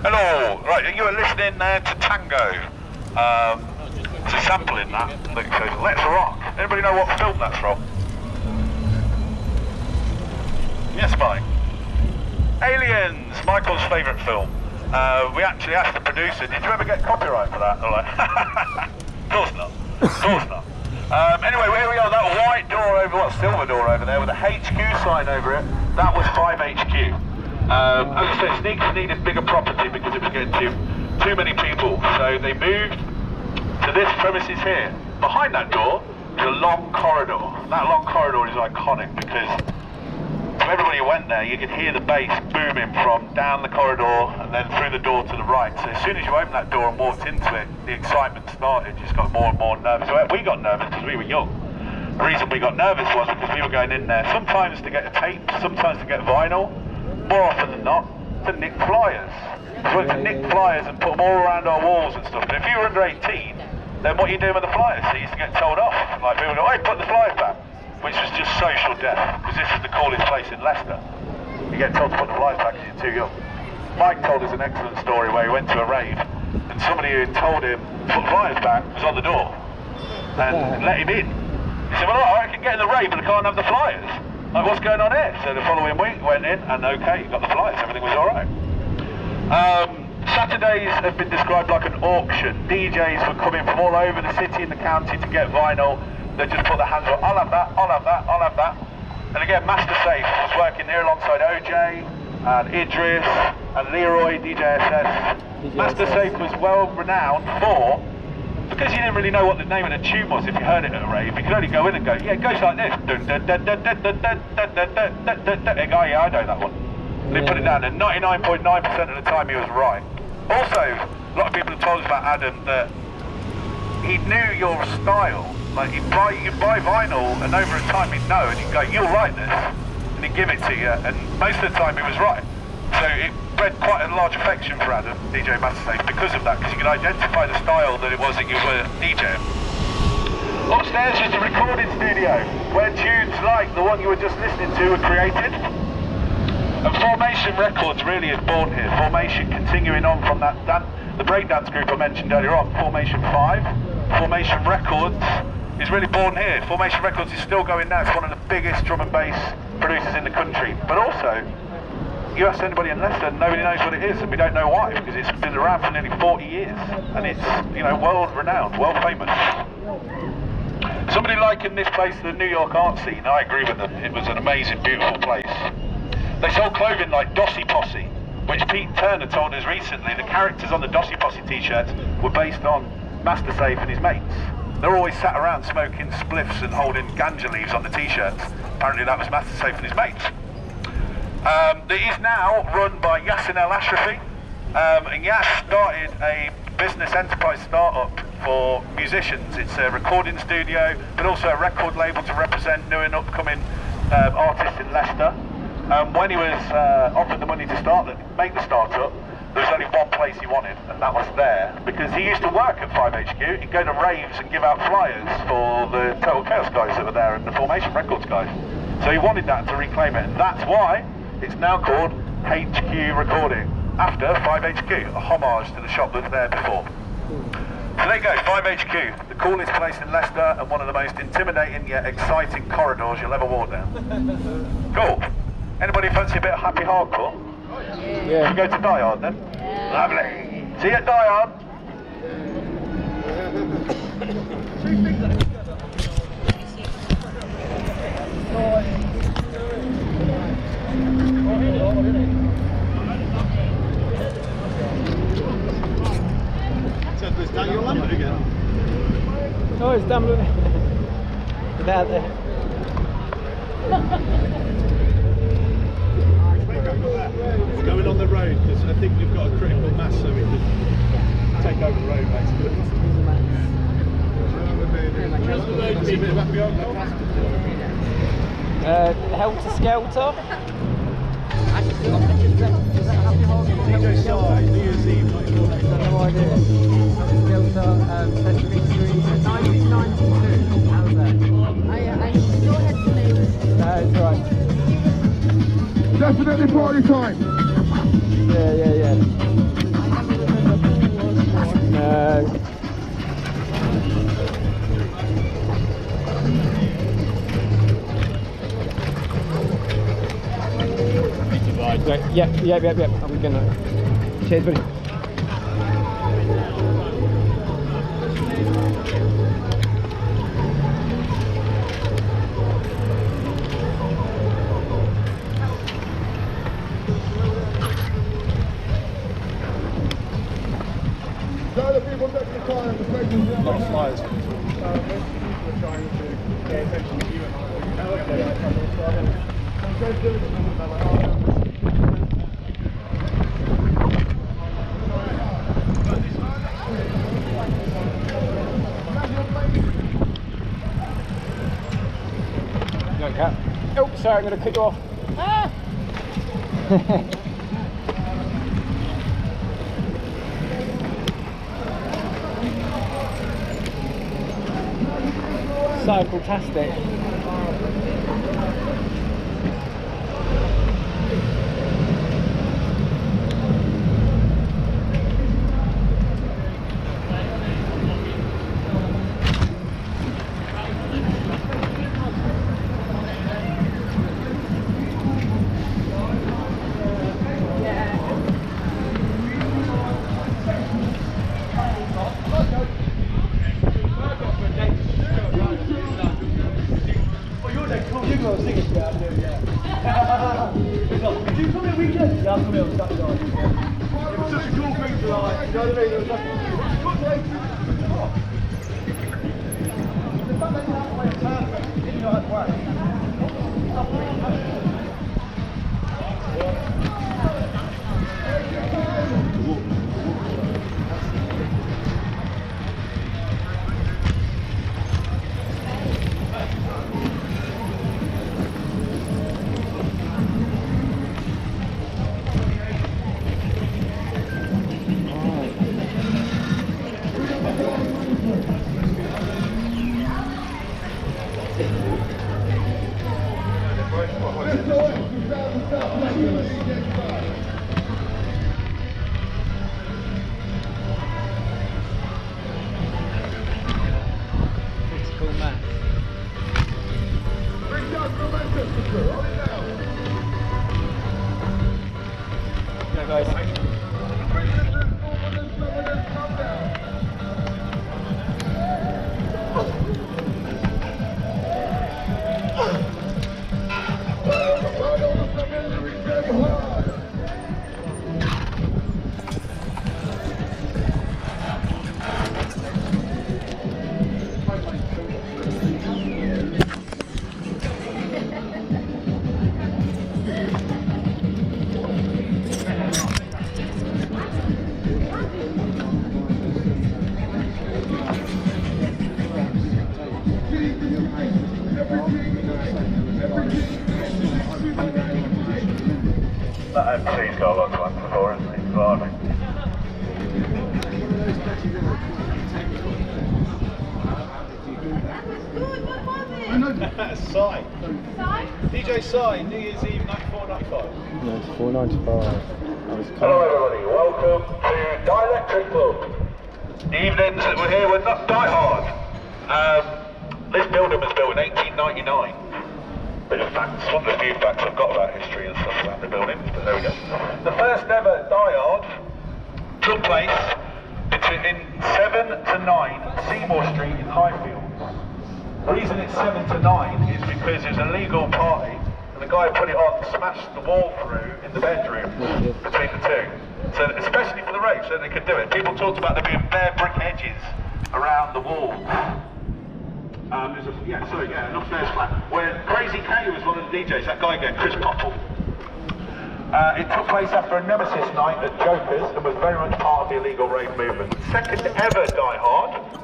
Hello, right, you are listening to Tango. It's a sample in that says Let's Rock. Anybody know what film that's from? Yes, Mike. Aliens, Michael's favourite film. We actually asked the producer, did you ever get copyright for that? They're like, of course not, of course not. Anyway, here we are, that white door over, silver door over there with a HQ sign over it, that was 5HQ. As I said, Sneakers needed bigger property because it was getting too many people, so they moved to this premises here. Behind that door is a long corridor. That long corridor is iconic because to everybody who went there, you could hear the bass booming from down the corridor and then through the door to the right. So as soon as you opened that door and walked into it, the excitement started. You just got more and more nervous. So we got nervous because we were young. The reason we got nervous was because we were going in there sometimes to get a tape, sometimes to get vinyl. More often than not, to nick flyers. So we had to nick flyers and put them all around our walls and stuff. But if you were under 18, then what are you doing with the flyers? So you used to get told off. Like people would go, hey, put the flyers back. Which was just social death, because this is the coolest place in Leicester. You get told to put the flyers back because you're too young. Mike told us an excellent story where he went to a rave, and somebody who told him to put the flyers back was on the door, and let him in. He said, well, I can get in the rave, but I can't have the flyers. Like, what's going on here? So the following week, went in, and okay, got the flyers, everything was alright. Saturdays have been described like an auction. DJs were coming from all over the city and the county to get vinyl. They just put their hands up, I'll have that, I'll have that, I'll have that. And again, Master Safe was working here alongside OJ, and Idris, and Leroy, DJSS. Master Safe was well renowned for, because you didn't really know what the name of the tune was if you heard it at a rave, you could only go in and go, yeah, it goes like this. And go, yeah, I know that one. And he put it down, and 99.9% of the time he was right. Also, a lot of people have told us about Adam that he knew your style. Like you'd buy vinyl, and over time he'd know, and he'd go, "You'll like this," and he'd give it to you. And most of the time he was right. So it bred quite a large affection for Adam, DJ Mastersafe, because of that, because you could identify the style that it was that you were DJing. Upstairs is the recording studio, where tunes like the one you were just listening to were created. And Formation Records really is born here. Formation continuing on from that the breakdance group I mentioned earlier on, Formation 5. Formation Records is really born here. Formation Records is still going now. It's one of the biggest drum and bass producers in the country. But also, you ask anybody in Leicester, nobody knows what it is, and we don't know why, because it's been around for nearly 40 years, and it's, you know, world renowned, world famous. Somebody likened this place to the New York art scene. I agree with them. It was an amazing, beautiful place. They sold clothing like Dossie Posse, which Pete Turner told us recently the characters on the Dossie Posse t-shirts were based on Mastersafe and his mates. They're always sat around smoking spliffs and holding ganja leaves on the t-shirts. Apparently that was Mastersafe and his mates. It is now run by Yassin El Ashrafi, and Yas started a business enterprise startup for musicians. It's a recording studio, but also a record label to represent new and upcoming artists in Leicester. When he was offered the money to make the startup, there was only one place he wanted, and that was there, because he used to work at 5HQ. He'd go to raves and give out flyers for the Total Chaos guys that were there and the Formation Records guys. So he wanted that to reclaim it, and that's why it's now called HQ Recording, after 5HQ, a homage to the shop that was there before. So there you go, 5HQ, the coolest place in Leicester and one of the most intimidating yet exciting corridors you'll ever walk down. Cool. Anybody fancy a bit of happy hardcore? Yeah. We go to Die Hard then? Yeah. Lovely. See you at Die Hard. So it's Daniel Lambert again. Oh, it's Daniel. Without the... Going on the road, because I think we've got a critical mass so we can take over the road basically. See a bit of happy hardcore? Helter Skelter. DJ Side, New Year's Eve, No idea. Skelter, Sesame Street, 1992. How's that? I still had to leave. That's right. Definitely party time. Yeah. No. Right, yeah. I'm gonna. Cheers, buddy. Not flyers. No, Cat. Oh, sorry, I'm gonna cut you off. Ah! Cycle-tastic. critical mass. Go guys. That MC's got a lot to answer for, isn't he? Blimey. Sai. DJ Sai, New Year's Eve 94, 95. 94, 95. Hello everybody, welcome to Dielectric Club. The evenings that we're here, we're not Die Hard. This building was built in 1899. Bit of facts, one of the few facts I've got about history and stuff around the building, but there we go. The first ever Die Hard took place in 7 to 9 Seymour Street in Highfield. The reason it's 7 to 9 is because it was a legal party and the guy who put it on smashed the wall through in the bedroom between the two. So especially for the rave, so they could do it. People talked about there being bare brick edges around the walls. There's an upstairs flat where Crazy K was one of the DJs, that guy again, Chris Popple. It took place after a Nemesis night at Joker's and was very much part of the illegal rave movement. The second ever Die Hard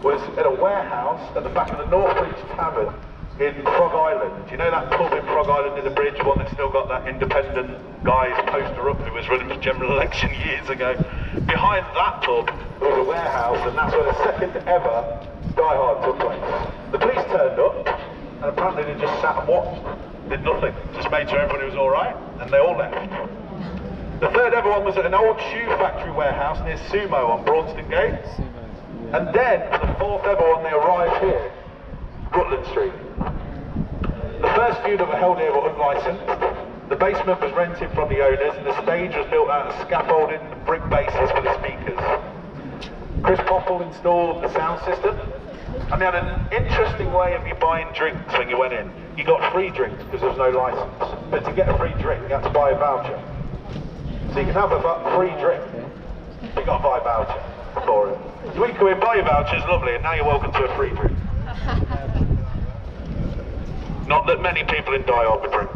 was at a warehouse at the back of the Northbridge Tavern in Frog Island. Do you know that pub in Frog Island in the bridge, one that's still got that independent guy's poster up who was running for general election years ago? Behind that pub there was a warehouse, and that's where the second ever Die Hard took place. The police turned up and apparently they just sat and watched, did nothing, just made sure everybody was alright, and they all left. The third ever one was at an old shoe factory warehouse near Sumo on Braunston Gate. And then, for the fourth ever one, they arrived here, Rutland Street. The first few that were held here were unlicensed. The basement was rented from the owners, and the stage was built out of scaffolding and brick bases for the speakers. Chris Popple installed the sound system, and they had an interesting way of you buying drinks when you went in. You got free drinks because there was no license, but to get a free drink, you had to buy a voucher. So you can have a free drink, but you got to buy a voucher for it. So we come in, buy your vouchers, lovely, and now you're welcome to a free drink. Not that many people in Die Hard would drink.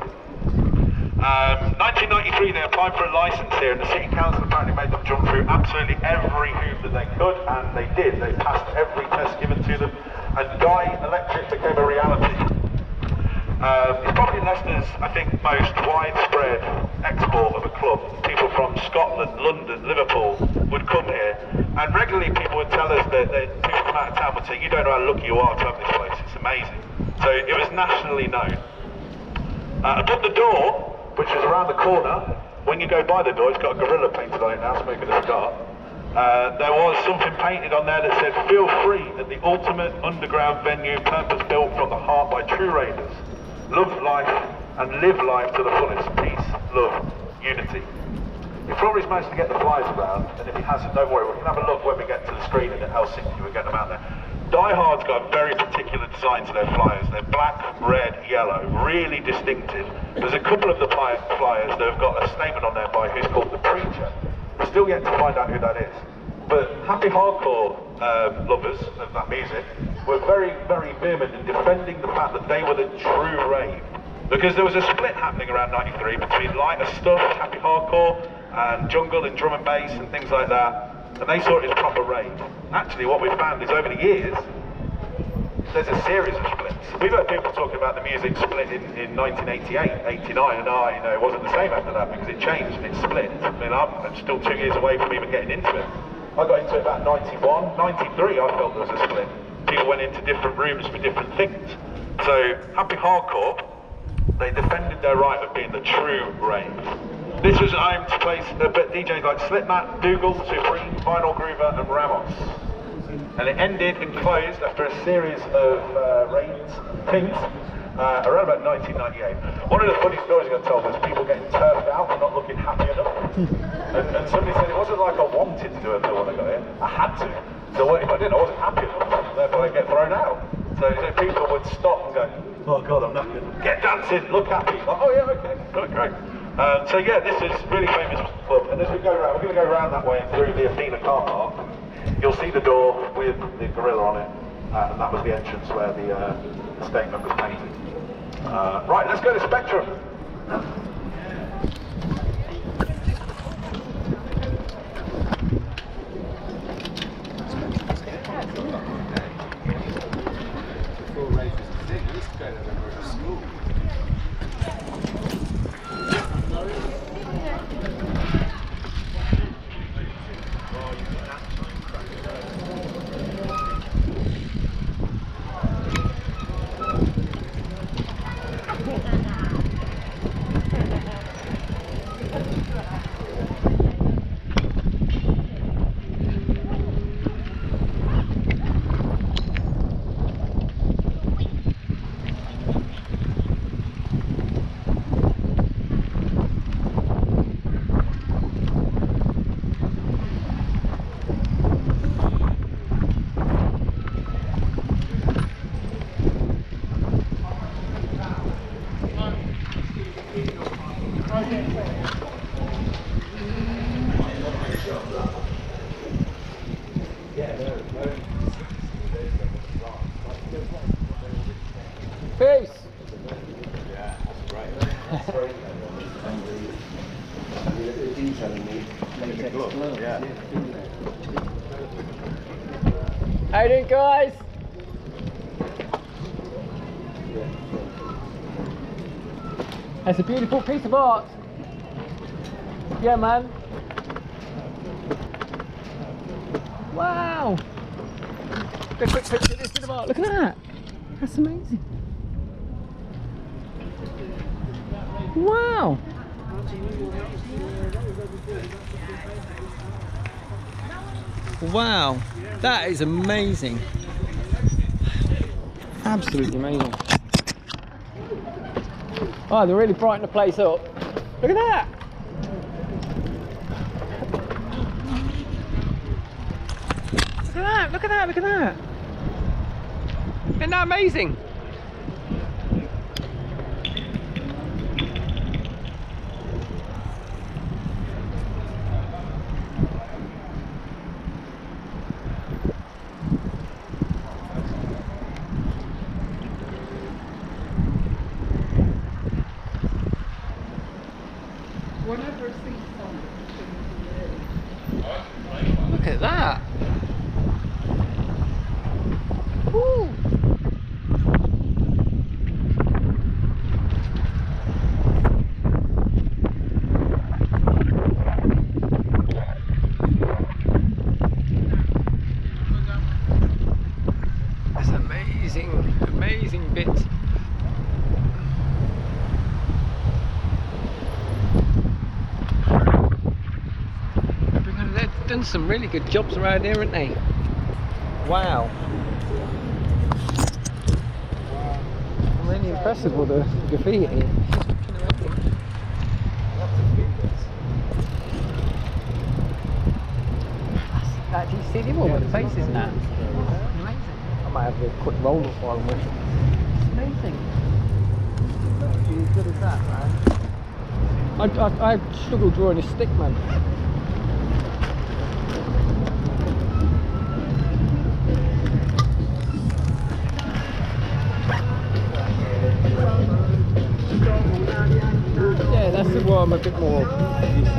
1993 they applied for a licence here, and the City Council apparently made them jump through absolutely every hoop that they could, and they did. They passed every test given to them, and Dielectric became a reality. It's probably Leicester's, I think, most widespread export of a club. People from Scotland, London, Liverpool would come here, and regularly people would tell us that people from out of town would say, "You don't know how lucky you are to have this place, it's amazing." So it was nationally known. Above the door, which is around the corner, when you go by the door, it's got a gorilla painted on it now, smoking a cigar. There was something painted on there that said, "Feel free at the ultimate underground venue, purpose-built from the heart by true raiders. Love life and live life to the fullest. Peace, love, unity." He probably managed to get the flyers around, and if he hasn't, don't worry, we can have a look when we get to the screen in Helsinki, we'll get them out there. Die Hard's got a very particular design to their flyers. They're black, red, yellow, really distinctive. There's a couple of the flyers that have got a statement on there by who's called The Preacher. We're still yet to find out who that is. But happy hardcore lovers of that music were very, very vehement in defending the fact that they were the true rave. Because there was a split happening around 93 between lighter stuff, happy hardcore, and jungle and drum and bass and things like that. And they saw it as proper rave. Actually, what we've found is over the years, there's a series of splits. We've heard people talking about the music split in 1988, 89, and it wasn't the same after that because it changed and it split. I mean, I'm still 2 years away from even getting into it. I got into it about 91, 93 I felt there was a split. People went into different rooms for different things. So, happy hardcore, they defended their right of being the true rave. This was home to place DJs like Slipmat, Dougal, Supreme, Vinyl Groover and Ramos. and it ended and closed after a series of rains, things, around about 1998. One of the funny stories I got told was people getting turfed out and not looking happy enough. and somebody said it wasn't like I wanted to do a bill when I got here, I had to. So if I didn't, I wasn't happy enough, therefore I'd get thrown out. So people would stop and go, oh God, I'm knackered. Get dancing, look happy. Like, oh yeah, okay, great. So yeah, this is really famous club. And as we go around, we're going to go around that way and through the Athena car park. You'll see the door with the gorilla on it, and that was the entrance where the statement was painted. Right, let's go to Spectrum. Before Rave was a thing, I used to go there when we were at school. Peace. Yeah, that's right. The detail in the glove. Yeah. How you doing, guys? That's a beautiful piece of art. Yeah, man. Wow. Get a quick picture of this bit of art. Look at that. That's amazing. Wow. Wow. That is amazing. Absolutely amazing. Oh, they really brighten the place up. Look at that. Look at that, look at that, look at that. Isn't that amazing? Look at that. Woo. That's amazing, amazing bit. They've done some really good jobs around here, haven't they? Wow. I'm really impressed with all the graffiti. Do you see them all with the faces and that? Amazing. I might have a quick roll up while I'm with it. It's amazing. Be as good as that, man. I struggle drawing a stick, man. Yeah, that's what I'm a bit more used to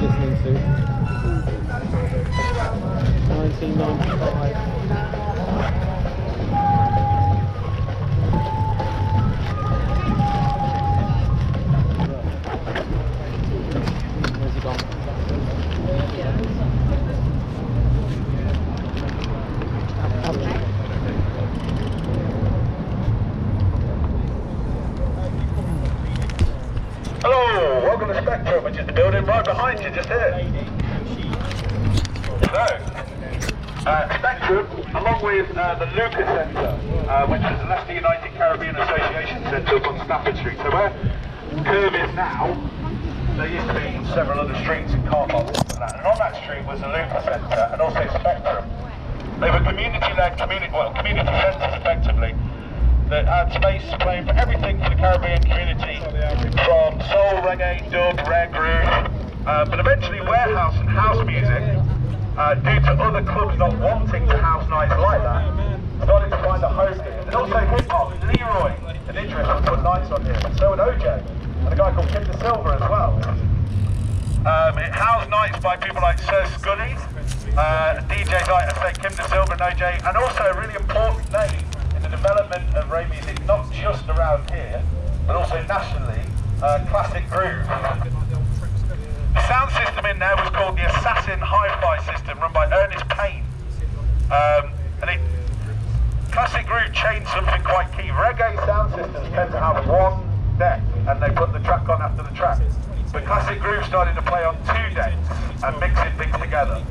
listening to. 1995. Where's he gone? Hello, welcome to Spectrum, which is the building right behind you, just here. So, Spectrum Spectrum, along with the Lucas Centre, which is the Leicester United Caribbean Association Centre up on Stafford Street. So where Curve is now, there used to be several other streets and car parks and that. And on that street was the Lucas Centre and also Spectrum. They were community-led, community centres effectively, that had space playing for everything for the Caribbean community, from soul, reggae, dub, groove, but eventually warehouse and house music, due to other clubs not wanting to house nights like that, started to find a home here. And also hip-hop, Leroy and Idris would put nights on here, and so would OJ, and a guy called Kim De Silva as well. It housed nights by people like Sir Scully, DJs like, I say, Kim De Silva and OJ, and also a really important name in the development of rave music, not just around here, but also nationally, Classic Groove. The sound system in there was called the Assassin Hi-Fi system, run by Ernest Payne. Classic Groove changed something quite key. Reggae sound systems tend to have one deck, and they put the track on after the track. But Classic Groove started to play on 2 decks and mixing things together.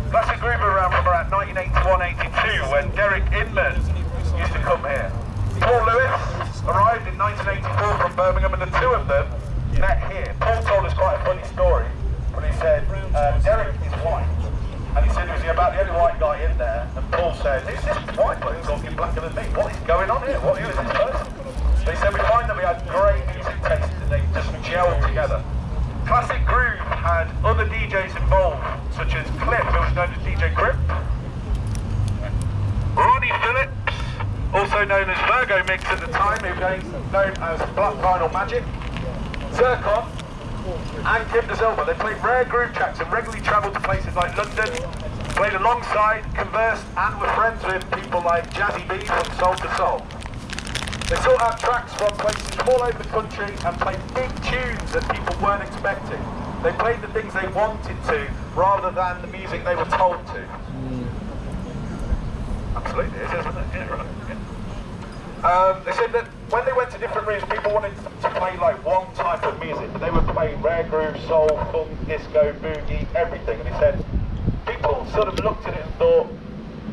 Classic Groove were around from around 1981-82 when Derek Inman used to come here. Paul Lewis arrived in 1984 from Birmingham, and the two of them met here. Paul told us quite a funny story, but he said Derek is white, and he said, was he about the only white guy in there? And Paul said, who's this white bloke talking blacker than me? What is going on here? Who is this person? They said, we find that we had great music taste and they just gelled together. Classic Groove had other DJs involved, such as Cliff, who was known as DJ Grip, Ronnie Phillips, also known as Virgo Mix at the time, who was known as Black Vinyl Magic, Zircon, and Kim De Silva. They played rare groove tracks and regularly travelled to places like London, played alongside, conversed, and were friends with people like Jazzy B from Soul to Soul. They sought out tracks from places from all over the country and played big tunes that people weren't expecting. They played the things they wanted to, rather than the music they were told to. Absolutely, it is, isn't it? Yeah, right. Yeah. They said that when they went to different rooms, people wanted to play like one type of music, but they would play rare groove, soul, funk, disco, boogie, everything. And he said, people sort of looked at it and thought,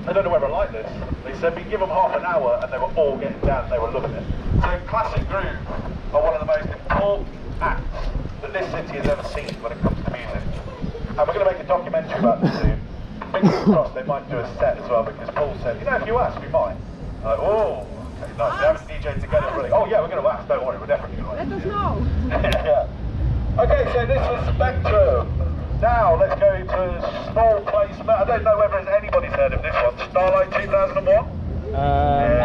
I don't know whether I like this. They said we give them half an hour and they were all getting down and they were loving it. So Classic Groove are one of the most important acts that this city has ever seen when it comes to music. And we're going to make a documentary about this soon. Fingers crossed they might do a set as well, because Paul said, you know, if you ask, we might. Like, oh, okay, nice. They haven't DJed together really. Oh yeah, we're going to ask, don't worry, we're definitely going to ask. Let us know. Yeah. Okay, so this was Spectrum. Now let's go to small place. I don't know whether anybody's heard of this one. Starlight 2001? I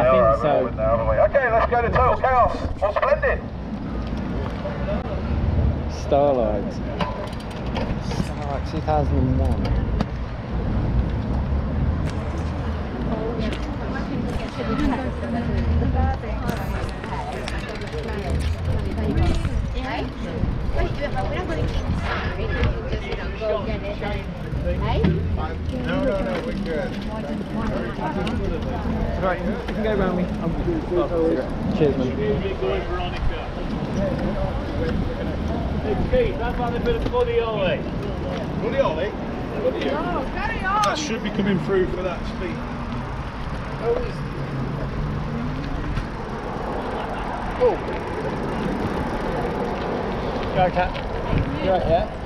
think so. Okay, let's go to Total Chaos. Or Splendid. Starlight 2001. No, we're good. Right, you can go around me. Cheers, man. Hey, Pete, that's had a bit of Buddy Ollie. Buddy Ollie? That should be coming through for that speed. Oh. You right, Kat? You right, yeah?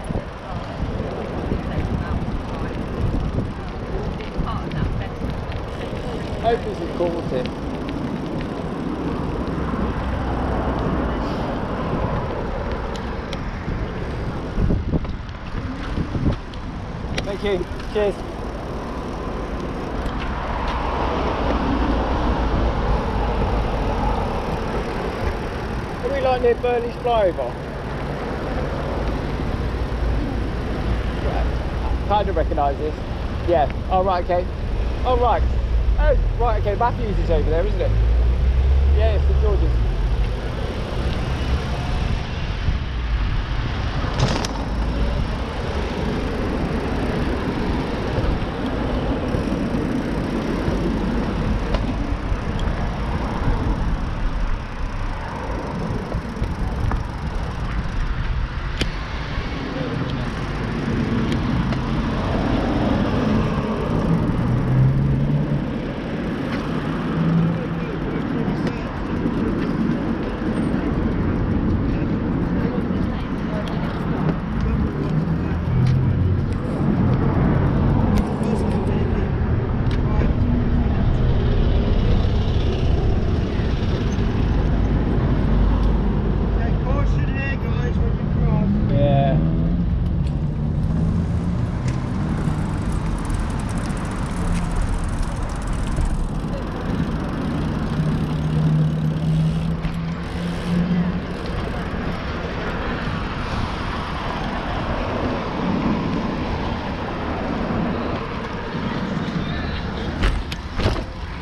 I hope this is cool with him. Thank you. Cheers. Are we like near Burnley's flyover? Kind of recognise this. Yeah. Oh right. Okay. Oh right. Oh, right, okay, Matthews is over there, isn't it? Yeah, it's St George's.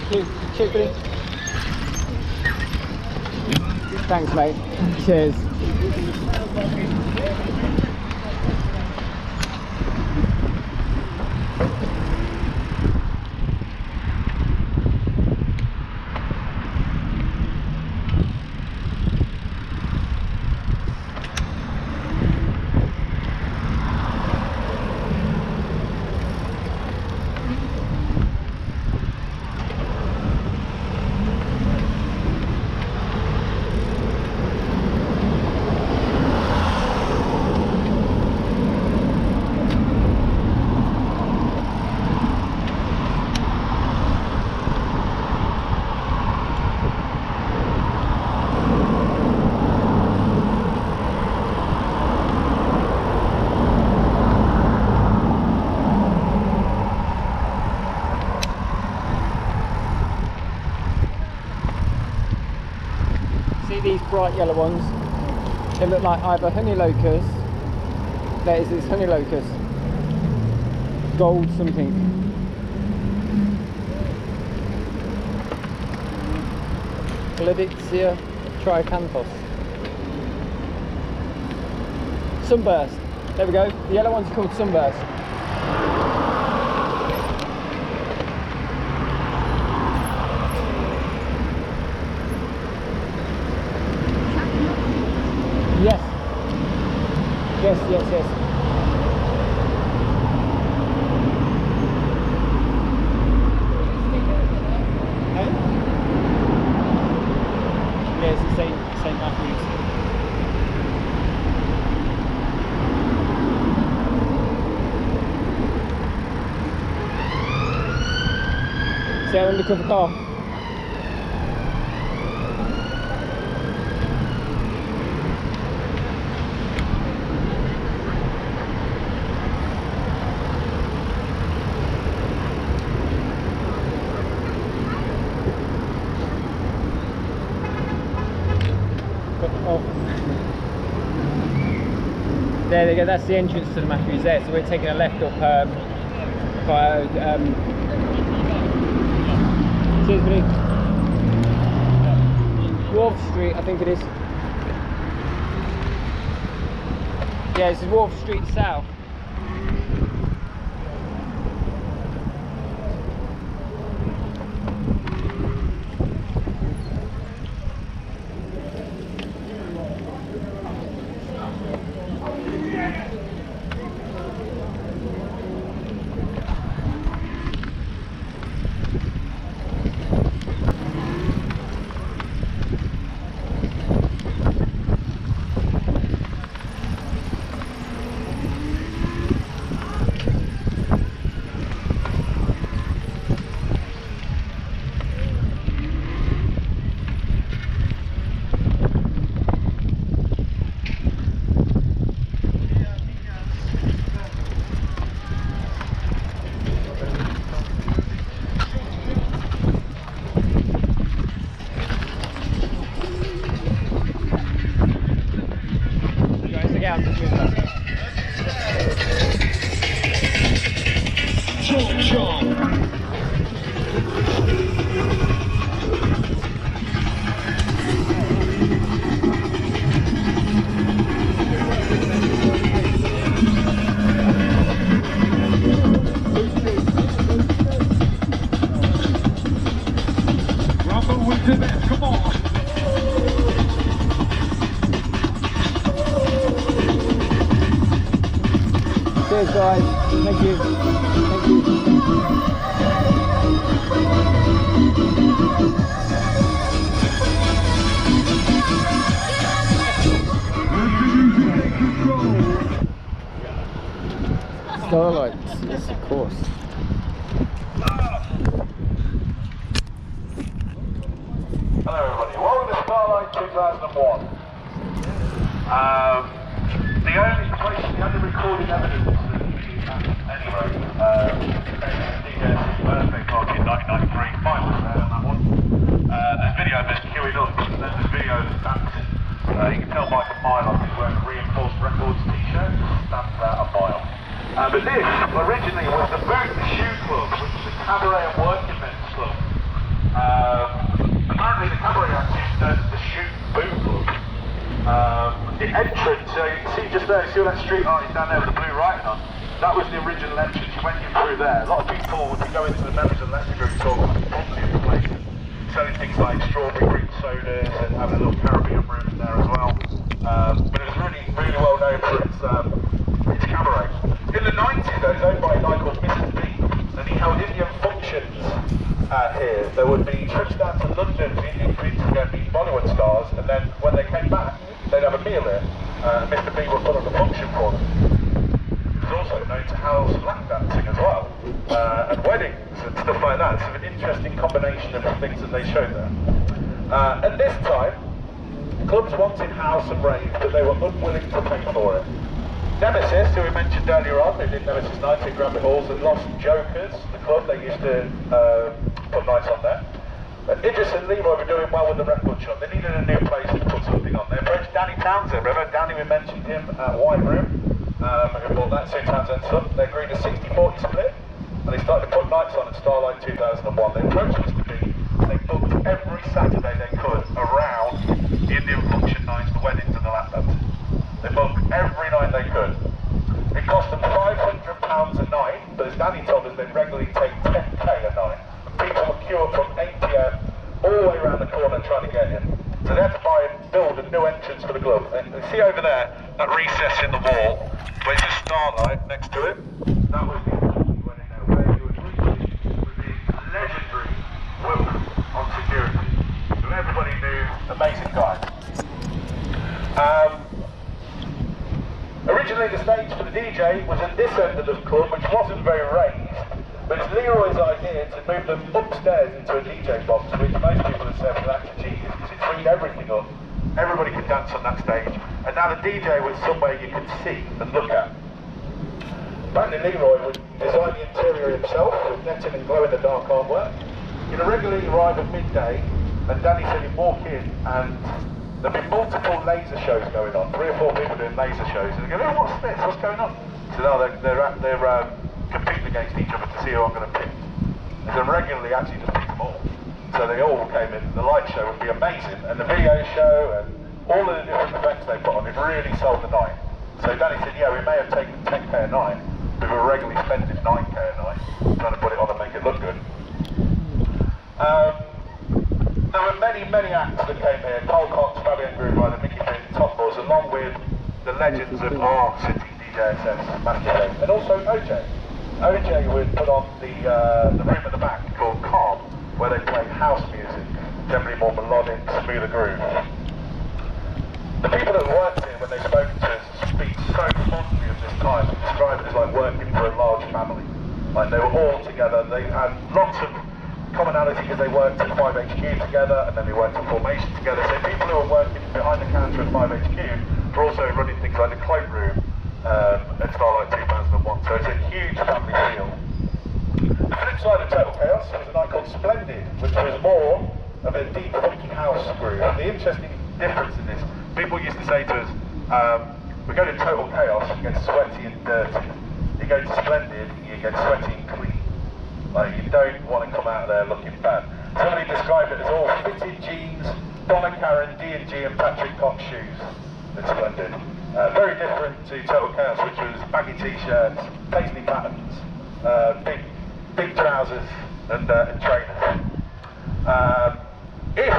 Cheers, buddy. Thanks, mate. Cheers. These bright yellow ones, they look like either honey locust, there is this honey locust, gold something. Gladicia tricanthus. Sunburst, there we go, the yellow one's called Sunburst. Yes. Yes. Yeah, it's the St. Matthews. See our undercover car. There they go, that's the entrance to the Matthews there, so we're taking a left up via cheers, buddy. Wharf Street, I think it is. Yeah, this is Wharf Street South. Cheers guys, thank you. Starlight, yes of course. Hello everybody, welcome to Starlight 2001. The only recording evidence anyway, DJ's birthday party in 1993, mine was there on that one. There's video of this queuing up, and then there's video of the dancing. You can tell by the mile off he's wearing a reinforced records t-shirt, stands out a mile. But this originally was the Boot and Shoe Club, which is a cabaret and working men's club. entrance. So you can see just there, see all that street lighting down there with the blue writing on? That was the original entrance. You went in through there. A lot of people, when you go into the members of the Leicester group, talk about the property of the place, selling things like strawberry green sodas and having a little Caribbean room in there as well. But it was really, really well known for its cabaret. In the 90s, though, it was owned by a guy called Mr. B, and he held Indian functions here. There would be trips down to London for Indian groups to go and meet Bollywood stars, and then when they came back, they'd have a meal here. Mr. B would put on a function for them. It was also known to house lap dancing as well, and weddings and stuff like that. So an interesting combination of the things that they showed there. At this time, clubs wanted house and rave, but they were unwilling to pay for it. Nemesis, who we mentioned earlier on, they did Nemesis nights in Granby Halls, and Lost Jokers, the club, they used to put nights on there. Idris and Leroy were doing well with the record shop. They needed a new place to put something on. They approached Danny Townsend. Remember Danny, we mentioned him at White Room, who bought that, Sue Townsend's son. They agreed a 60-40 split, and they started to put nights on at Starlight 2001. They approached Mr. B, and they booked every Saturday they could around the Indian function nights, the weddings and the lap dances. They booked every night they could. It cost them £500 a night, but as Danny told us, they'd regularly take 10k a night. And people would queue up from 8 PM all the way around the corner trying to get in. So they had to buy and build a new entrance for the club. And you see over there, that recess in the wall, where it's just Starlight next to it. That was the entrance you went in there, where you would greet with the legendary Will on security, who everybody knew, amazing guy. Originally the stage for the DJ was at this end of the club, which wasn't very raised, but it's Leroy's idea to move them upstairs into a DJ box, which most people have said was actually genius, because it freed everything up. Everybody could dance on that stage, and now the DJ was somewhere you could see and look at. Apparently Leroy would design the interior himself with netting and glow-in-the-dark artwork. He'd regularly arrive at midday, and Danny said he'd walk in and there'd be multiple laser shows going on, 3 or 4 people doing laser shows, and they go, oh, what's this, what's going on? So now they're competing against each other to see who I'm going to pick. And then regularly actually just pick them all. So they all came in, the light show would be amazing, and the video show, and all of the different effects they put on, it really sold the night. So Danny said, yeah, we may have taken 10k a night, but we were regularly spending 9k a night, trying to put it on and make it look good. There were many, many acts that came here. Cole Cox, Fabian Greenwald, Mickey Finn, Top Boys, along with the legends of our city, DJSS, Master Dave, and also OJ. OJ would put on the room at the back called Calm, where they play house music, generally more melodic, smoother groove. The people that worked here, when they spoke to us, speak so fondly of this time and describe it as like working for a large family. Like they were all together, they had lots of commonality because they worked at 5HQ together and then they worked at Formation together. So people who were working behind the counter at 5HQ were also running things like the cloakroom at Starlight 2001. So it's a huge family feel. The flip side of Total Chaos was a night called Splendid, which was more of a deep funky house groove. And the interesting difference in this, people used to say to us, we go to Total Chaos, you get sweaty and dirty. You go to Splendid, you get sweaty and clean. Like, you don't want to come out of there looking bad. Somebody described it as all fitted jeans, Donna Karan, D&G and Patrick Cox shoes. It's Splendid. Very different to Total Chaos, which was baggy t-shirts, paisley patterns, big trousers and trainers. If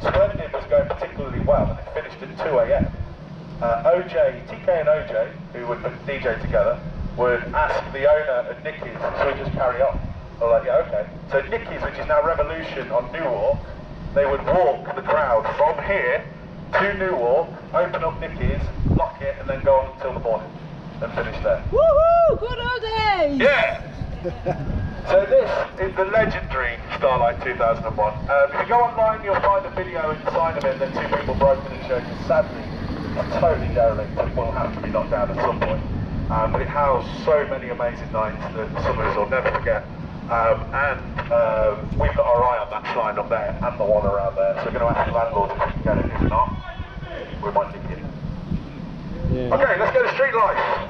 Splendid was going particularly well and it finished at 2 AM, TK and OJ, who would DJ together, would ask the owner at Nicky's, so we just carry on. They're like, yeah, okay. So Nicky's, which is now Revolution on Newark, they would walk the crowd from here to Newark, open up Nicky's, lock it, and then go on until the morning, and finish there. Woohoo! Good old days! Yeah! So this is the legendary Starlight 2001. If you go online, you'll find a video inside of it that 2 people broke in and showed you. Sadly, I'm totally derelict. It will have to be knocked down at some point. But it housed so many amazing nights that some of us will never forget. We've got our eye on that sign up there and the one around there. So we're going to ask the landlord if we can get it. If not, we might nick it. Yeah. Okay, let's go to Street Life.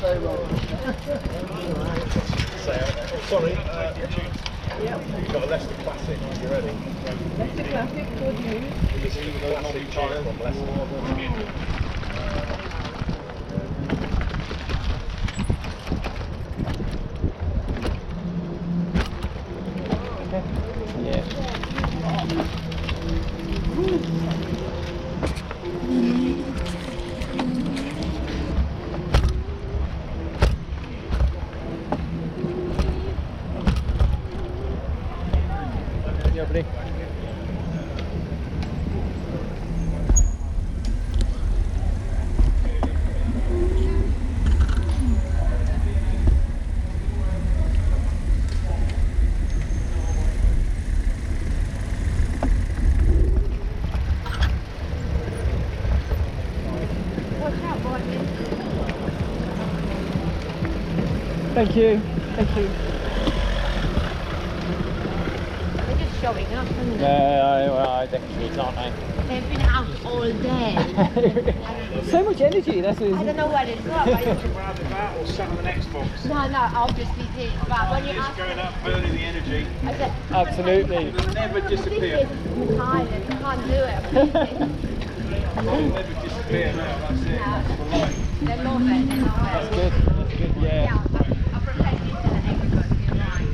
Very well. Sorry, you've got a Leicester Classic, you ready? Leicester Classic, good news. This is the classic tyre from Leicester. Thank you. Thank you. They're just showing up, aren't they? Yeah, they're kids, aren't they? They've been out all day. So much energy, that's what I don't know what it's got. Round about or sat on the next box? No, obviously did. But when you ask Going up, burning the energy. I said, absolutely. It'll never disappear. I'm tired, I can't do it. It'll never disappear now, that's it. That's for life. They love it, they love That's it. good, that's good, yeah. Yeah, I'll protect you to everybody, you're right.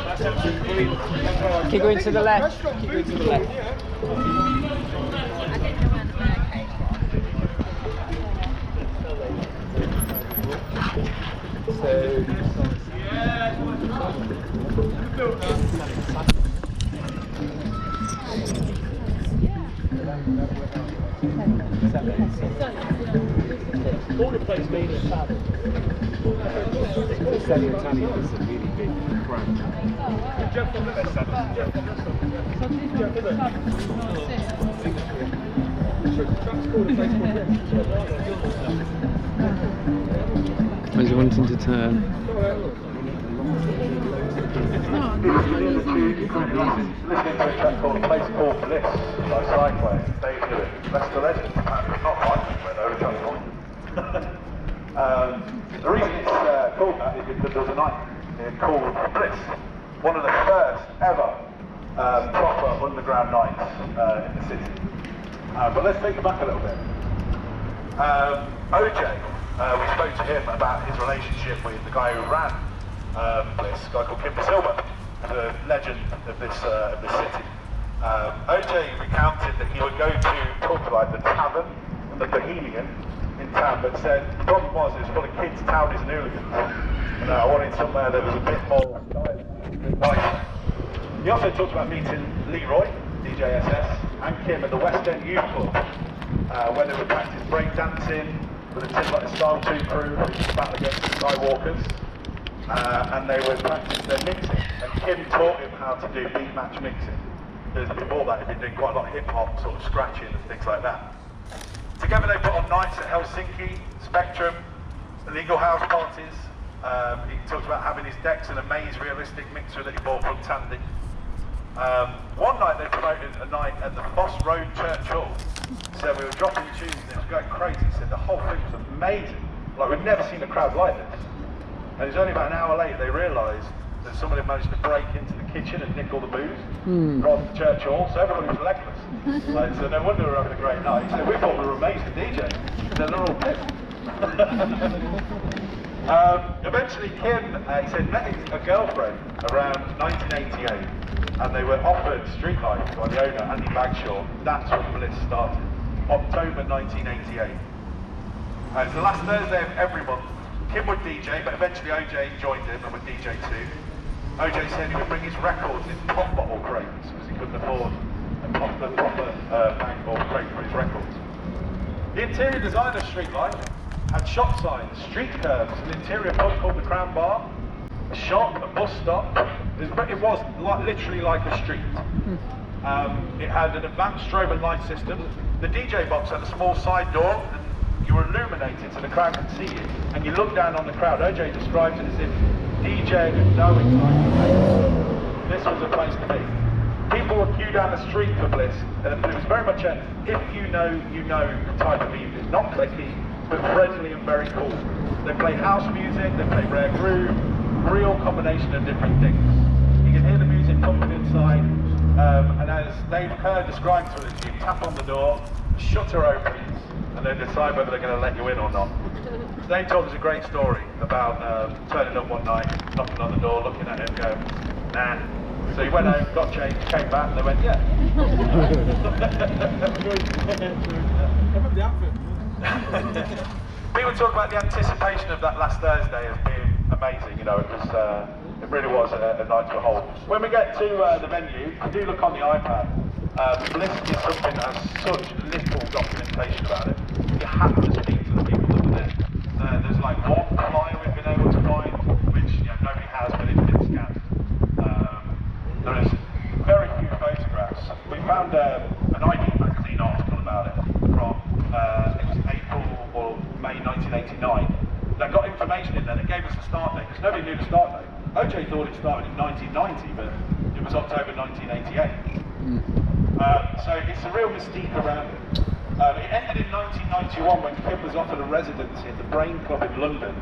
That's absolutely brilliant. Keep going to the left. Keep going to the left. I didn't know where the barricade All the place being a pub. The San Antonio is a really big crowd. Jump on this one. Jump on this one. Jump in there. Where's he wanting to turn? Listening to a track called Place Called Bliss by Cyclone, Dave Hewitt, Leicester legend. Not Mike, but over the reason it's called that is because there was a night called Bliss, one of the first ever proper underground nights in the city. But let's take it back a little bit. OJ, we spoke to him about his relationship with the guy who ran Bliss, a guy called Kim Silva, the legend of this city. OJ recounted that he would go to pubs like the Tavern and the Bohemian in town, but said the problem was it was full of kids, townies and hooligans. And I wanted somewhere that was a bit more nice. He also talked about meeting Leroy, DJ SS, and Kim at the West End Youth Club, where they would practice break dancing with a team like the Style 2 crew, which was battle against the Skywalkers. And they would practice their mixing, and Kim taught him how to do beat match mixing. Because before that he'd been doing quite a lot of hip hop, sort of scratching and things like that. Together they put on nights at Helsinki, Spectrum, illegal house parties. He talked about having his decks in a maze realistic mixer that he bought from Tandy. One night they promoted a night at the Foss Road Church Hall. So we were dropping tunes and it was going crazy. He said the whole thing was amazing. Like we'd never seen a crowd like this. And it was only about an hour later they realised that somebody had managed to break into the kitchen and nick all the booze from the church hall, so everybody was legless. Like, so no wonder we were having a great night. So we thought we were amazing DJ. They're all pissed. Eventually Kim, he said, met a girlfriend around 1988 and they were offered street life by the owner, Andy Bagshaw. That's when Bliss started, October 1988. And it's the last Thursday of every month. Kim would DJ, but eventually OJ joined him and would DJ too. OJ said he would bring his records in pop bottle crates because he couldn't afford a proper bank or crate for his records. The interior design of Street Life had shop signs, street curbs, an interior pub called the Crown Bar, a shop, a bus stop. It was literally like a street. It had an advanced strobe and light system. The DJ box had a small side door. You were illuminated so the crowd could see you, and you looked down on the crowd. OJ described it as if DJing and knowing this was a place to be. people were queued down the street for Bliss, but it was very much a if you know type of evening. Not clicky, but friendly and very cool. They play house music, they play rare groove, real combination of different things. You can hear the music pumping inside, and as Dave Kerr described to us, you tap on the door, shutter opens, and then decide whether they're going to let you in or not. Dave told us a great story about turning up one night, knocking on the door, looking at it and going, nah. So he went home, got changed, came back, and they went, yeah. People talk about the anticipation of that last Thursday as being amazing. You know, it really was a night to behold. When we get to the venue, I do look on the iPad. Bliss is something that has such little documentation about it. You have to speak to the people that were there. There's like one flyer we've been able to find, which nobody has, but it's been scanned. There is very few photographs. We found an ID magazine article about it from it was April or May 1989. That got information in there that gave us the start date, because nobody knew the start date. OJ thought it started in 1990, but it was October 1988. So it's a real mystique around it. It ended in 1991 when Kim was offered a residency at the Brain Club in London.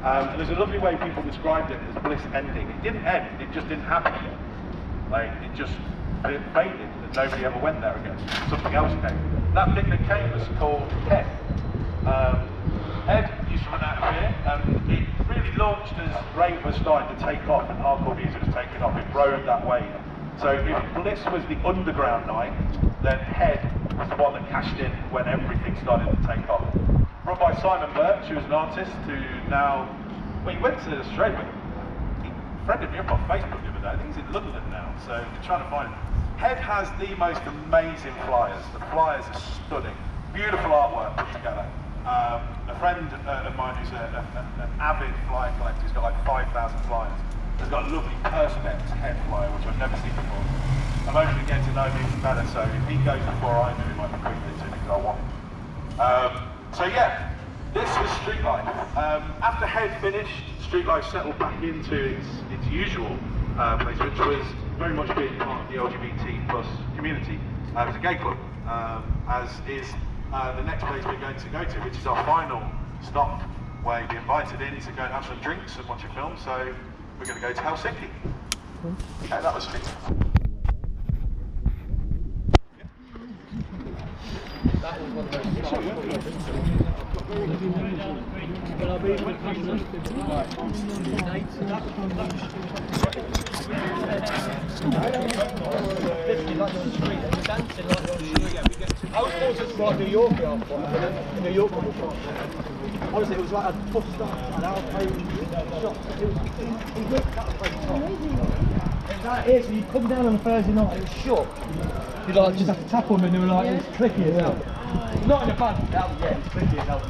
And there's a lovely way people described it as Bliss ending. It didn't end, it just didn't happen again. Like, it faded and nobody ever went there again. Something else came. That thing that came was called Head. Head used to run out of here, and it really launched as Rave was starting to take off and hardcore music was taking off. It rode that wave. So if Bliss was the underground night, then Head was the one that cashed in when everything started to take off. Run by Simon Burke, who was an artist who now, well, he went to Australia. He friended me up on Facebook the other day. I think he's in London now, so we're trying to find him. Head has the most amazing flyers. The flyers are stunning. Beautiful artwork put together. A friend of mine who's an avid flyer collector, he's got like 5,000 flyers. He's got a lovely Perspex Head flyer, which I've never seen before. I'm hoping to get to know him even better, so if he goes before I do, he might be quickly to me because I want him. So yeah, this was Street Life. After Head finished, Street Life settled back into its usual place, which was very much being part of the LGBT plus community. It was a gay club, as is the next place we're going to go to, which is our final stop, where you'll be invited in to go and have some drinks and watch a film. So we're going to go to Helsinki. Okay, that was fit. That was one of those. I was also like New York after New York on the shot. Honestly, it was like a tough start, and our playing shots. He looked at the place top. It was like here, so you come down on a Thursday night, it was shut. You'd like just have to tap them, and they were like, it's clicky as hell. Not in a bad, it's clicky as hell.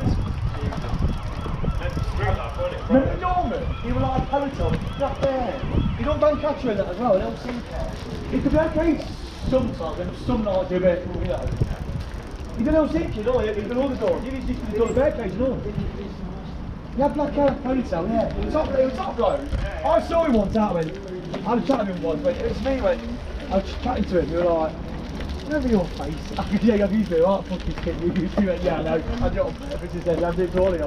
Remember Norman? He was like a peloton, up there. He got Van Catcher in that as well, an LC car. It could be okay sometimes, and some nights you're a bit, you know. You don't know what's itching, don't you? You've done all the doors. You've just done the bear cage and all. You had black hair, ponytail, yeah. It was top bloke. I saw him once out, I was chatting to him once, but it was me, I was just chatting to him, you were like, remember your face? Yeah, I've used it, right, fucking kid. You went, yeah, no, I don't, if it's just said, I'm doing all of you.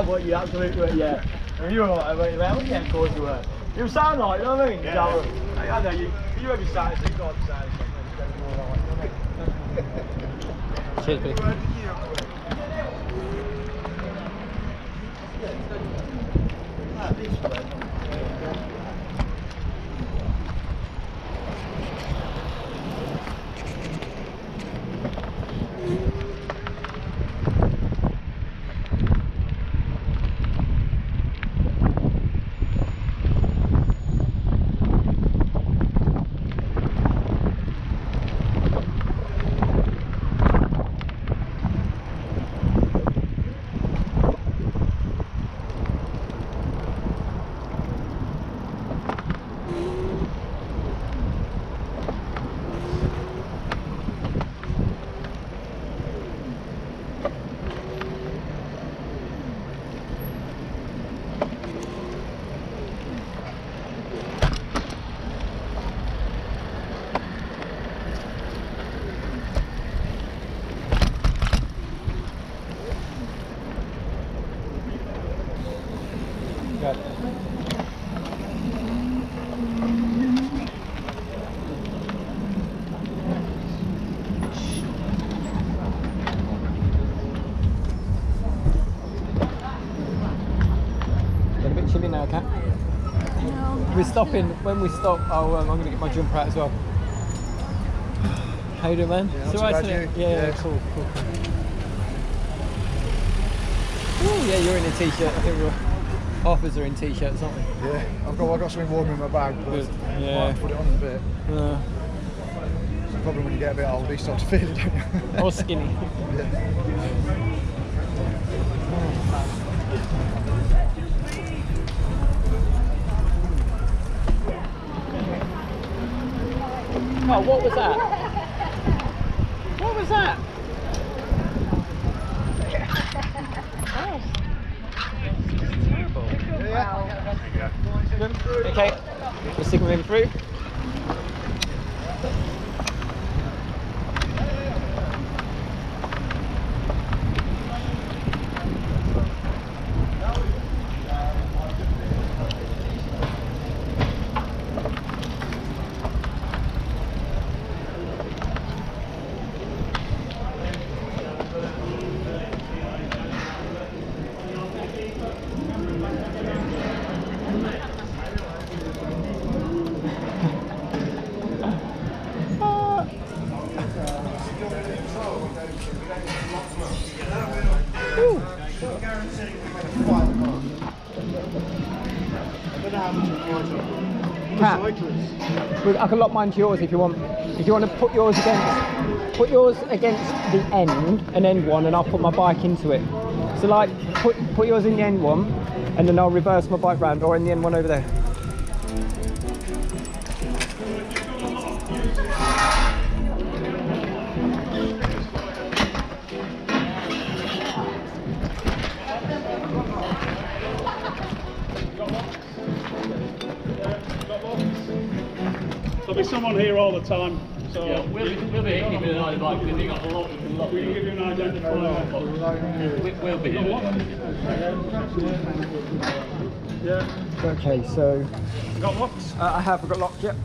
What, you absolutely went, yeah. And you were like, I went, yeah, of course you were. You sound like, you know what I mean? Yeah. I know, you every Saturday, so you got to Saturday, so you go more like, you know what I mean? Cheers, Vic. We're stopping. When we stop, I'm going to get my jumper out as well. How you doing, man? Yeah, it's not alright, too isn't bad, it? you? Yeah, Yeah. cool. Ooh, yeah, you're in a t-shirt. I think half of us are in t-shirts, aren't we? Yeah, I've got something warm in my bag, but Good. I Yeah. might put it on in a bit. It's the problem when you get a bit older, you start to feel it, don't you? Or skinny. Oh, what was that? What was that? Oh. Terrible. Okay, we're sticking him through. I can lock mine to yours if you want. If you want to put yours against the end one, and I'll put my bike into it. So like, put yours in the end one, and then I'll reverse my bike round, or in the end one over there. There'll be someone here all the time, so Yeah, we'll be keeping an eye on the bike because we've got a lot. we can give you an identifier. We'll be here. Yeah. Okay, so Got locks? I have. I've got locked. Yep.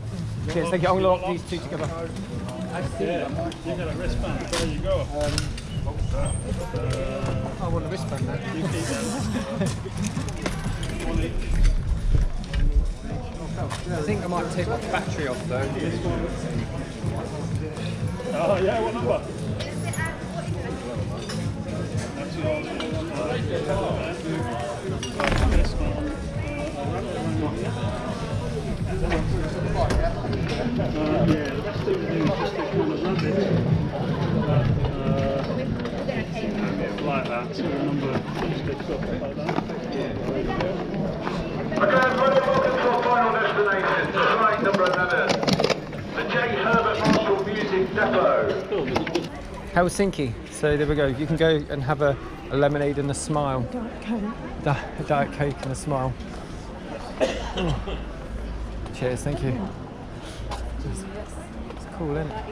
Cheers. Thank you. I'm gonna lock these two together. Yeah. You got a wristband. There you go. I want a wristband now. You keep that. One each. I think I might take my battery off though. Oh yeah, what number? That's yours. Yeah, the best thing to do is just stick one of rabbit. Like that, so the number sticks up like that. Okay, welcome to our final destination, train number 11, the J. Herbert Marshall Music Depot. Helsinki. So there we go. You can go and have a lemonade and a smile. Diet Coke. A Diet Coke and a smile. Cheers, thank you. It's cool, isn't it?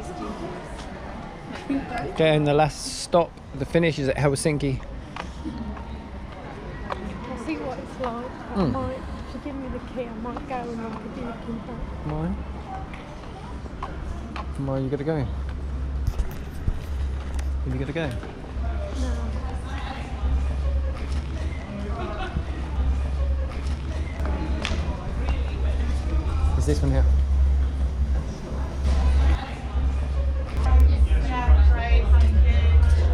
Getting the last stop, the finish is at Helsinki. I'll see what it's like. I might, if you give me the key, I might go and have a drink in back. Mine? Where are you gonna go? Where are you gonna go? No. Is this one here?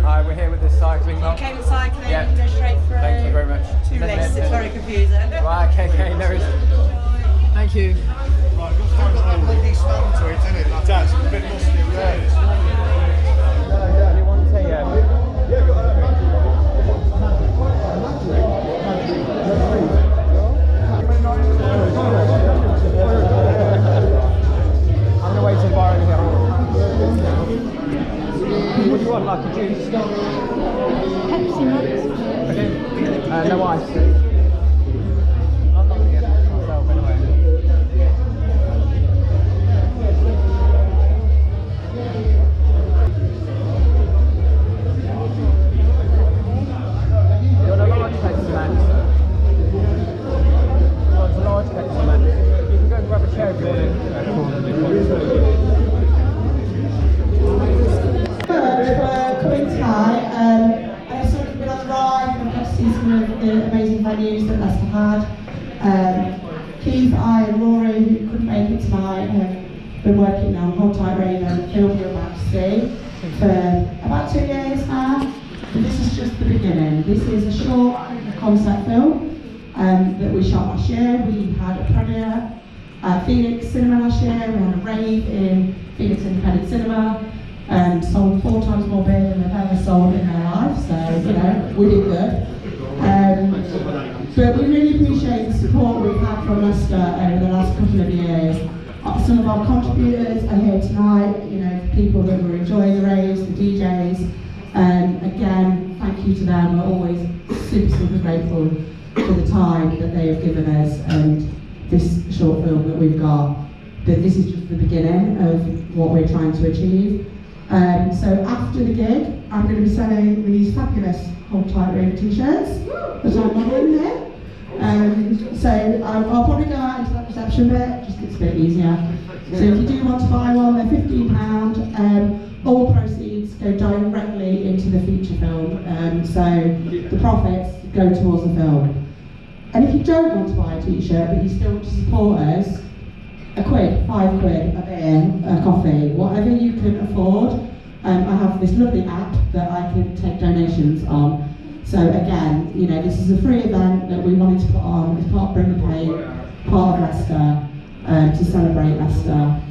Hi, we're here with the cycling lot. Came cycling, Yeah. go straight through. Thank you very much. Too late, it's very confusing. Right, okay, no worries. Thank you. That's a bit musty. Do you want a I'm gonna wait till the bar over here. What do you want, like a juice? Pepsi Max. Okay. No ice. I'm not gonna get it myself anyway. You want a large Pepsi Max? You want a large Pepsi Max? You can go and grab a chair if you want it. Coming tonight, I just we've been on the ride, we've got to see some of the amazing venues that Leicester had. Keith, I and Rory, who couldn't make it tonight, have been working on Hold Tight Rave and Film Your Majesty for about 2 years now. But this is just the beginning. This is a short concept film that we shot last year. We had a premiere at Phoenix Cinema last year. We had a rave in Phoenix Independent Cinema. Sold 4 times more beer than they've ever sold in their life, so you know, we did good. But we really appreciate the support we've had from Leicester over the last couple of years. Some of our contributors are here tonight, you know, people that were enjoying the raves, the DJs. Again, thank you to them. We're always super grateful for the time that they have given us and this short film that we've got. But this is just the beginning of what we're trying to achieve. So after the gig, I'm going to be selling these fabulous Hold Tight Rave t-shirts that I'm modelling here. So I'll probably go out into that reception bit, just gets a bit easier. So if you do want to buy one, they're £15. All proceeds go directly into the feature film. So the profits go towards the film. And if you don't want to buy a t-shirt, but you still want to support us, £1, £5, a beer, a coffee, whatever you can afford. I have this lovely app that I can take donations on. So again, you know, this is a free event that we wanted to put on as part of Bring the Pain, part of Leicester, to celebrate Leicester.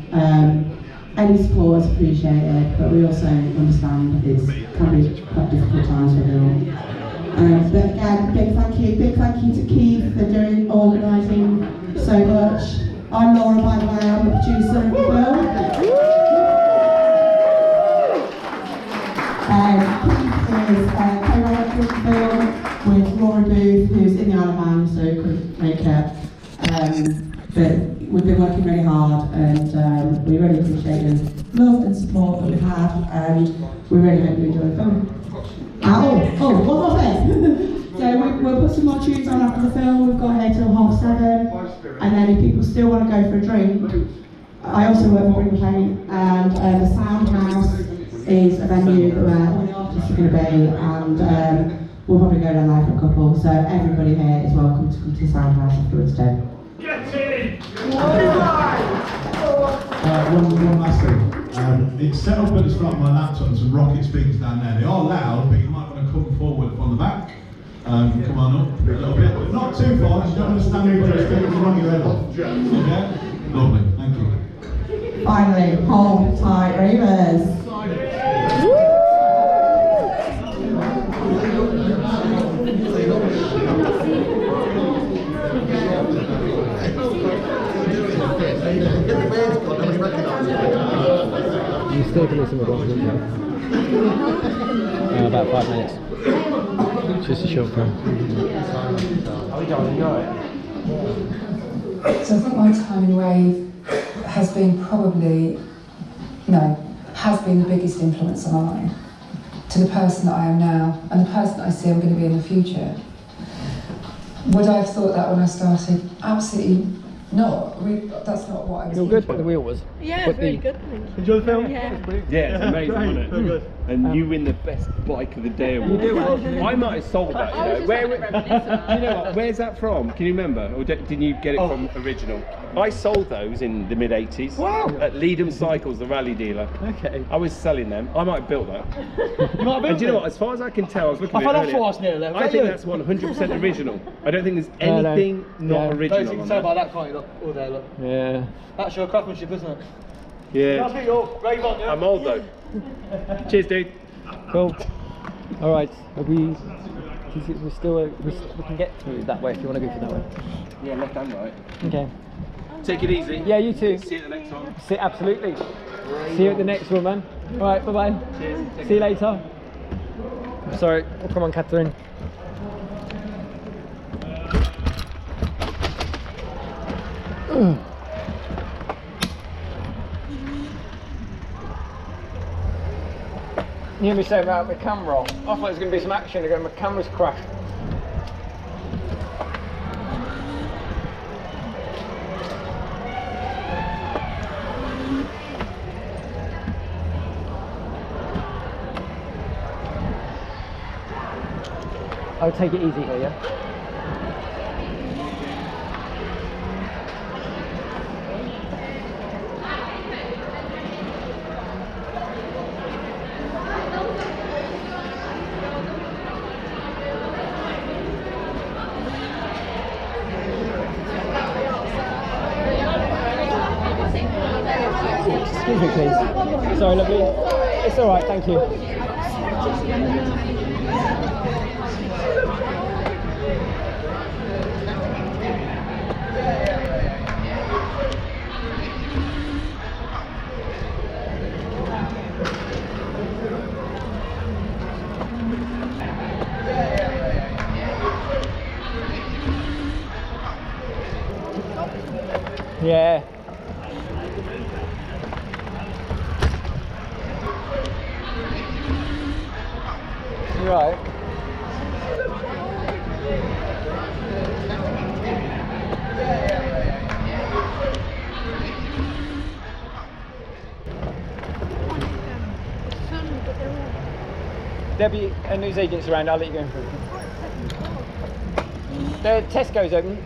Any support is appreciated, but we also understand it can be quite difficult times for everyone. But again, big thank you to Keith for organising so much. I'm Laura, by the way, I'm the producer of the film. Keith is co-writer of the film with Rory Booth, who's in the Isle of Man, so couldn't make it. But we've been working really hard, and we really appreciate the love and support that we've had, and we really hope you enjoy the film. One more thing. So we'll put some more tunes on after the film. We've got here till 7:30, and then if people still want to go for a drink, I also work for Bring the Pain, and the Sound House is a venue where all the artists are going to be, and we'll probably go down there for a couple. So everybody here is welcome to come to the Sound House afterwards too. One last thing. It's set up at the front of my laptop and some rocket speakers down there. They are loud, but you might want to come forward from the back. Come on up a little bit, but not too far. You don't understand who you're speakers run your head off. Okay? Lovely, thank you. Finally, Hold Tight Ravers. You still can listen with us, didn't you? About 5 minutes. Just a short film. So I think my time in Rave has been has been the biggest influence on my life, to the person that I am now, and the person that I see I'm going to be in the future. Would I have thought that when I started? Absolutely not. That's not what I was. You're good, but the wheel was. Yeah, it's really good. Enjoy the film? Yeah. Yeah, it's amazing, isn't it? Very good. And you win the best bike of the day award. I might have sold that, you know. Do you know what? Where's that from? Can you remember? Or didn't you get it from original? I sold those in the mid-80s. Wow. At Leedham Cycles, the rally dealer. Okay. I was selling them. I might have built that. You might have built And do you know it? what? As far as I can tell, I was looking I've at had it that twice nearly. I think that's 100% original. I don't think there's anything not original. You can on tell there. by that, can't you? Look, all there, look. Yeah. That's your craftsmanship, isn't it? Yeah. That's your Rave on, yeah? I'm old though. Cheers, dude. Cool. All right. Are we still we can get through that way if you want to go through that way. Yeah, left and right. Okay. Take it easy. Yeah, you too. See you at the next one. Absolutely. See you at the next one, man. All right. Bye bye. Cheers. See you later. Sorry. Oh, come on, Catherine. You hear me say about the camera? I thought there was going to be some action again. My camera's crashed. I'll take it easy here, yeah? Excuse me, please. Sorry, lovely. It's all right, thank you. Yeah. You're right. There'll be a news agents around, I'll let you go in through. The Tesco's open.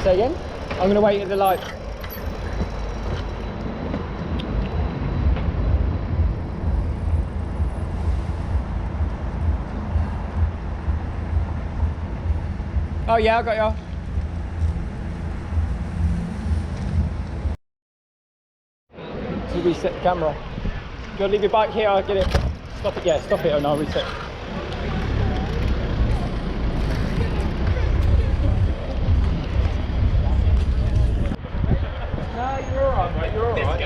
Say again? I'm going to wait at the light. Oh yeah, I got you. To reset the camera. Do you want to leave your bike here? I'll get it. Stop it, yeah, stop it and I'll reset. No, you're alright, mate, you're alright.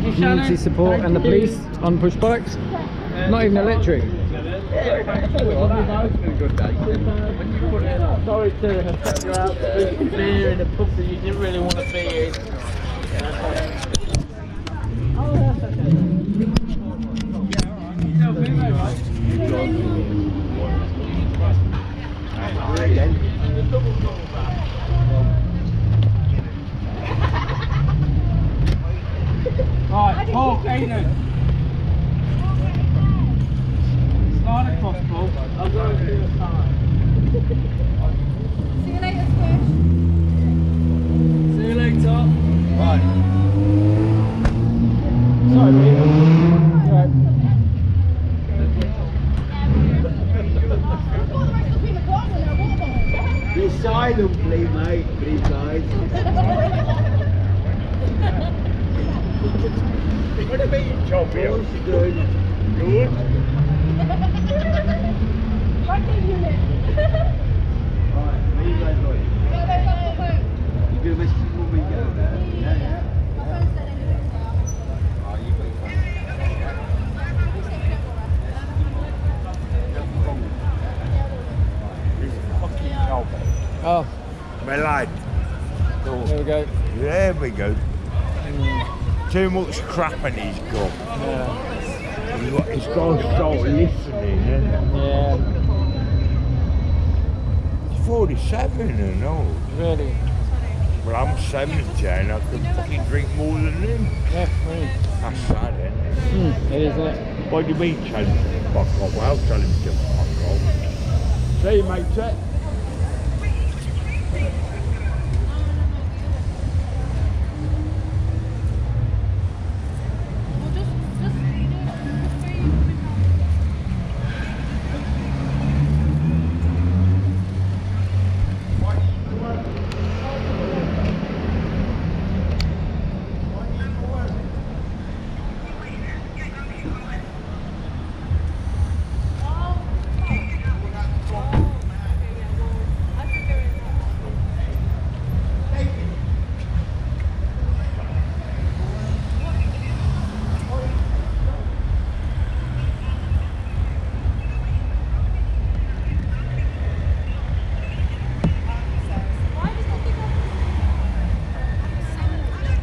Community support and the police on push bikes. Not even electric. Sorry to have you out drinking beer in a pub that you didn't really want to be in. Oh, that's okay. Right, Paul, Aiden. Slide across, Paul. I'll go and do the time. See you later, Squish. See you later. Right. Sorry, mate. Right. Beside them, please, mate. Beside. What a bit choppy. Good. Good. Right there, unit. Alright, where you guys going? You gonna message me when we go there? Yeah. Oh. My lad. There we go. There we go. Too much crap in his gut. Yeah. He's got to start listening, isn't it? Yeah. He's 47 and all. Really? Well, I'm 70 and I could fucking drink more than him. Yeah, really. That's sad, isn't it? It is, isn't it? What do you mean, tell him to fuck off? Well, I'll tell him to fuck off. See you, mate.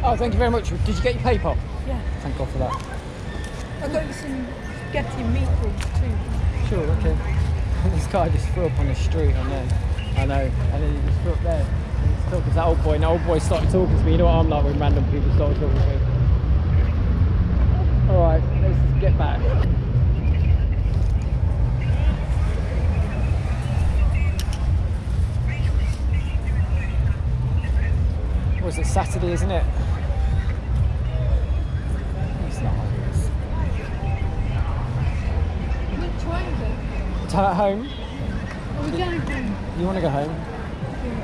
Oh, thank you very much. Did you get your paper? Yeah. Thank God for that. I got you some spaghetti and meatballs too. Sure, okay. This guy just threw up on the street, I know. And then he just threw up there. And he's talking to that old boy, and the old boy started talking to me. You know what I'm like when random people start talking to me. Alright, let's get back. Was it Saturday, isn't it? It's not. Which way is it? At home? Are we going home? You want to go home?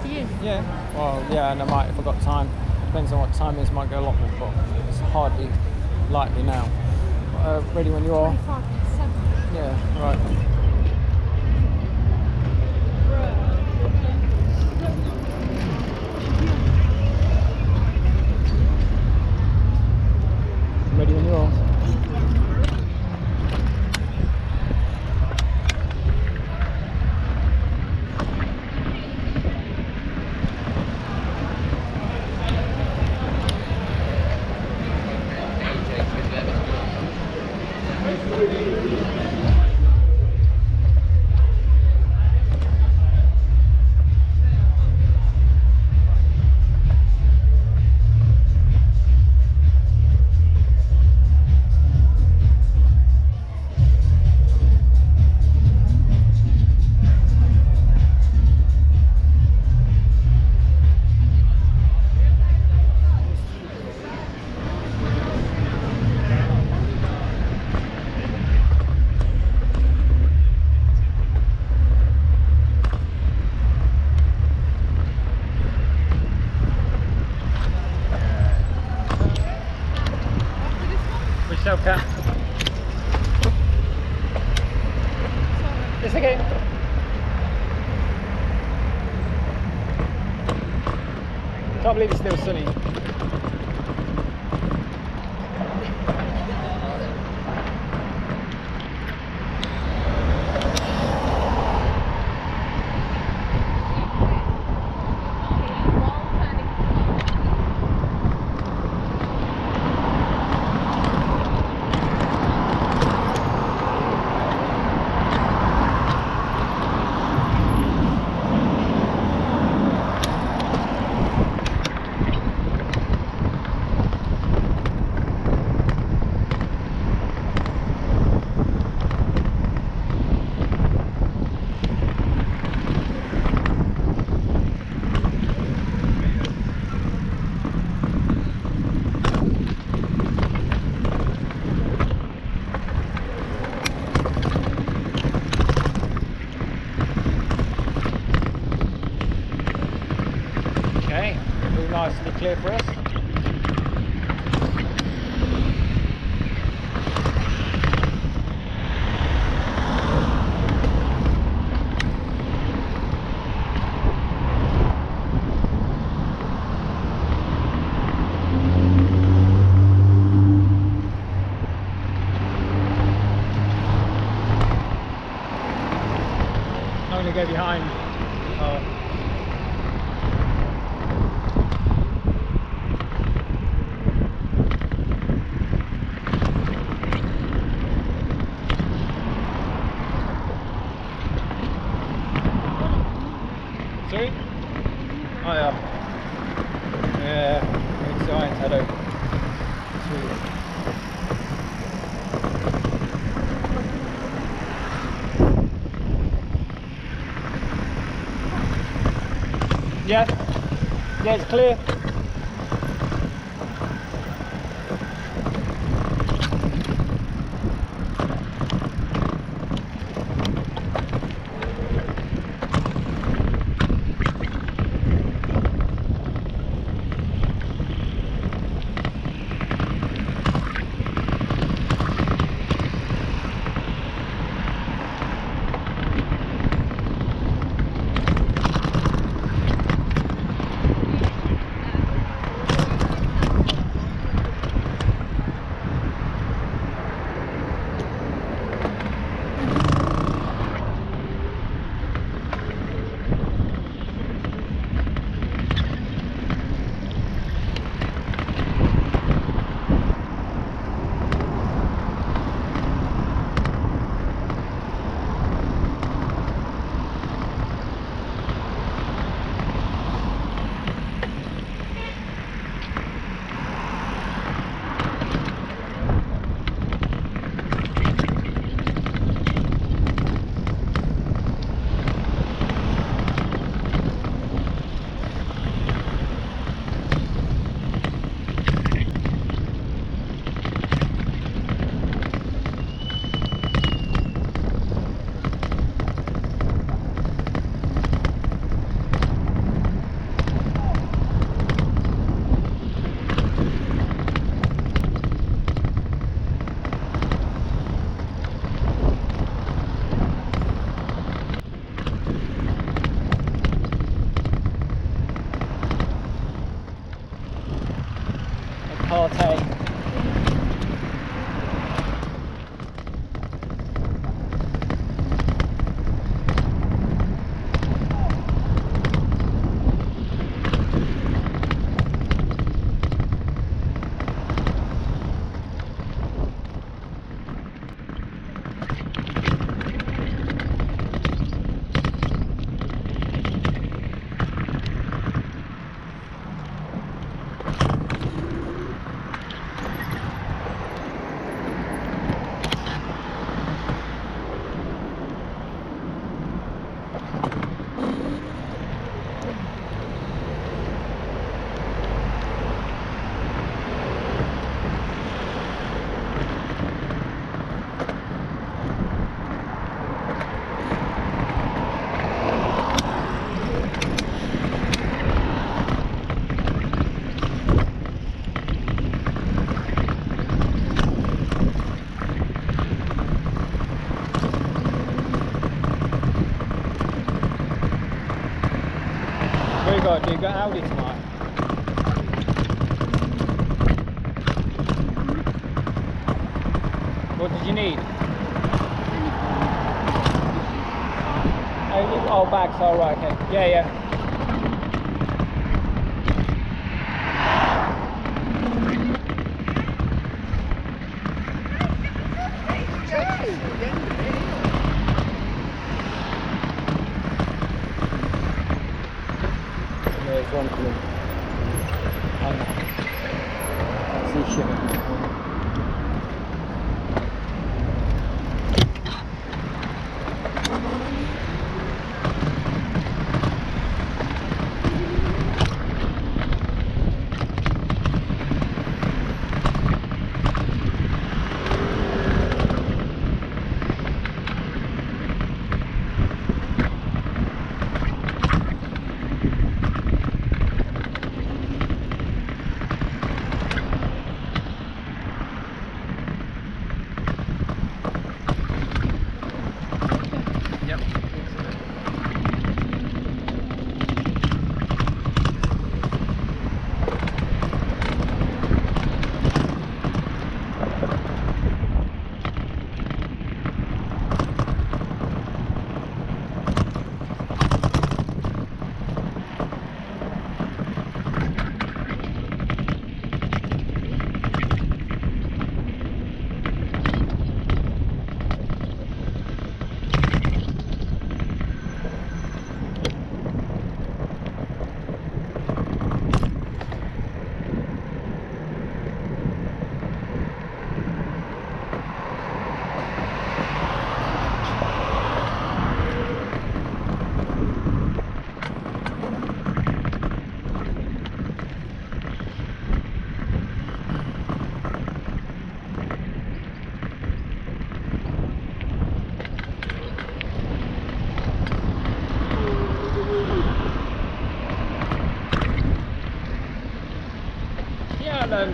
Do you? Yeah. Well, yeah, and I might, if I've got time. Depends on what time it is, might go a lot more, but it's hardly likely now. Ready when you are? 25 to 7. Yeah, right. Ready when you are. Cat. It's okay. Can't believe it's still sunny. Nicely clear for us. I'm going to go behind. Sorry? Oh yeah. Yeah, it's giant head over. Yeah. Yeah, it's clear. got to do? Got Audi tonight. What did you need? Oh, bags. Oh, right. Okay. Yeah, yeah. There's one coming. I see shivering.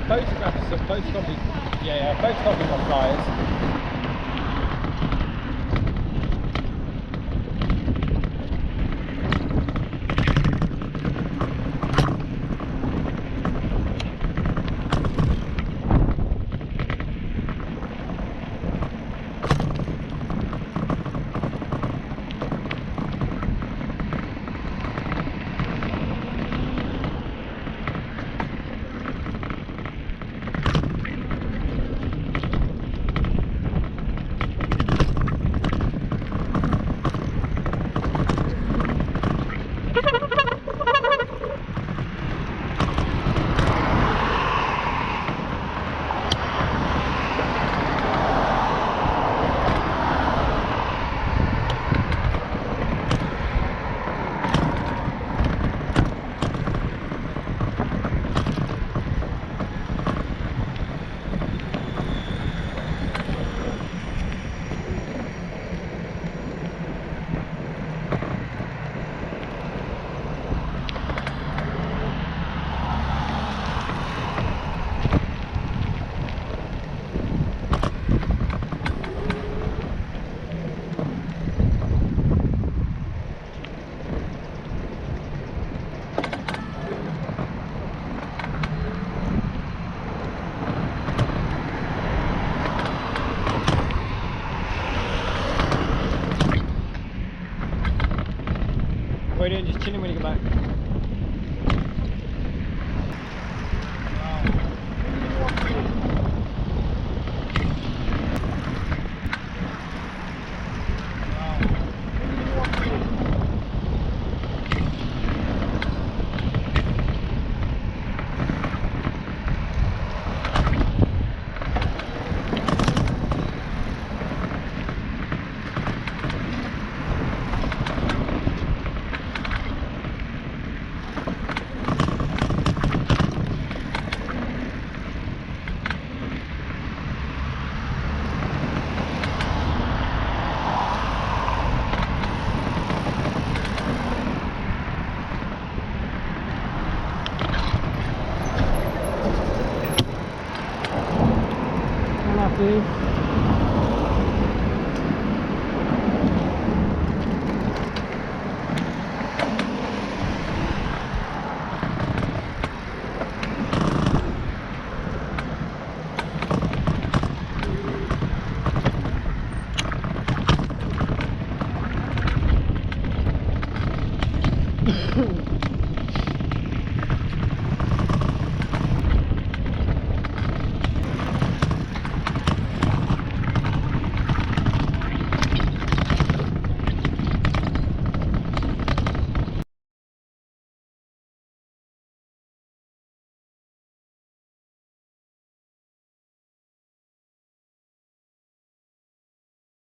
Photographs of photocopy. Yeah, photocopy my flyers. What are you doing? Just chilling when you get back?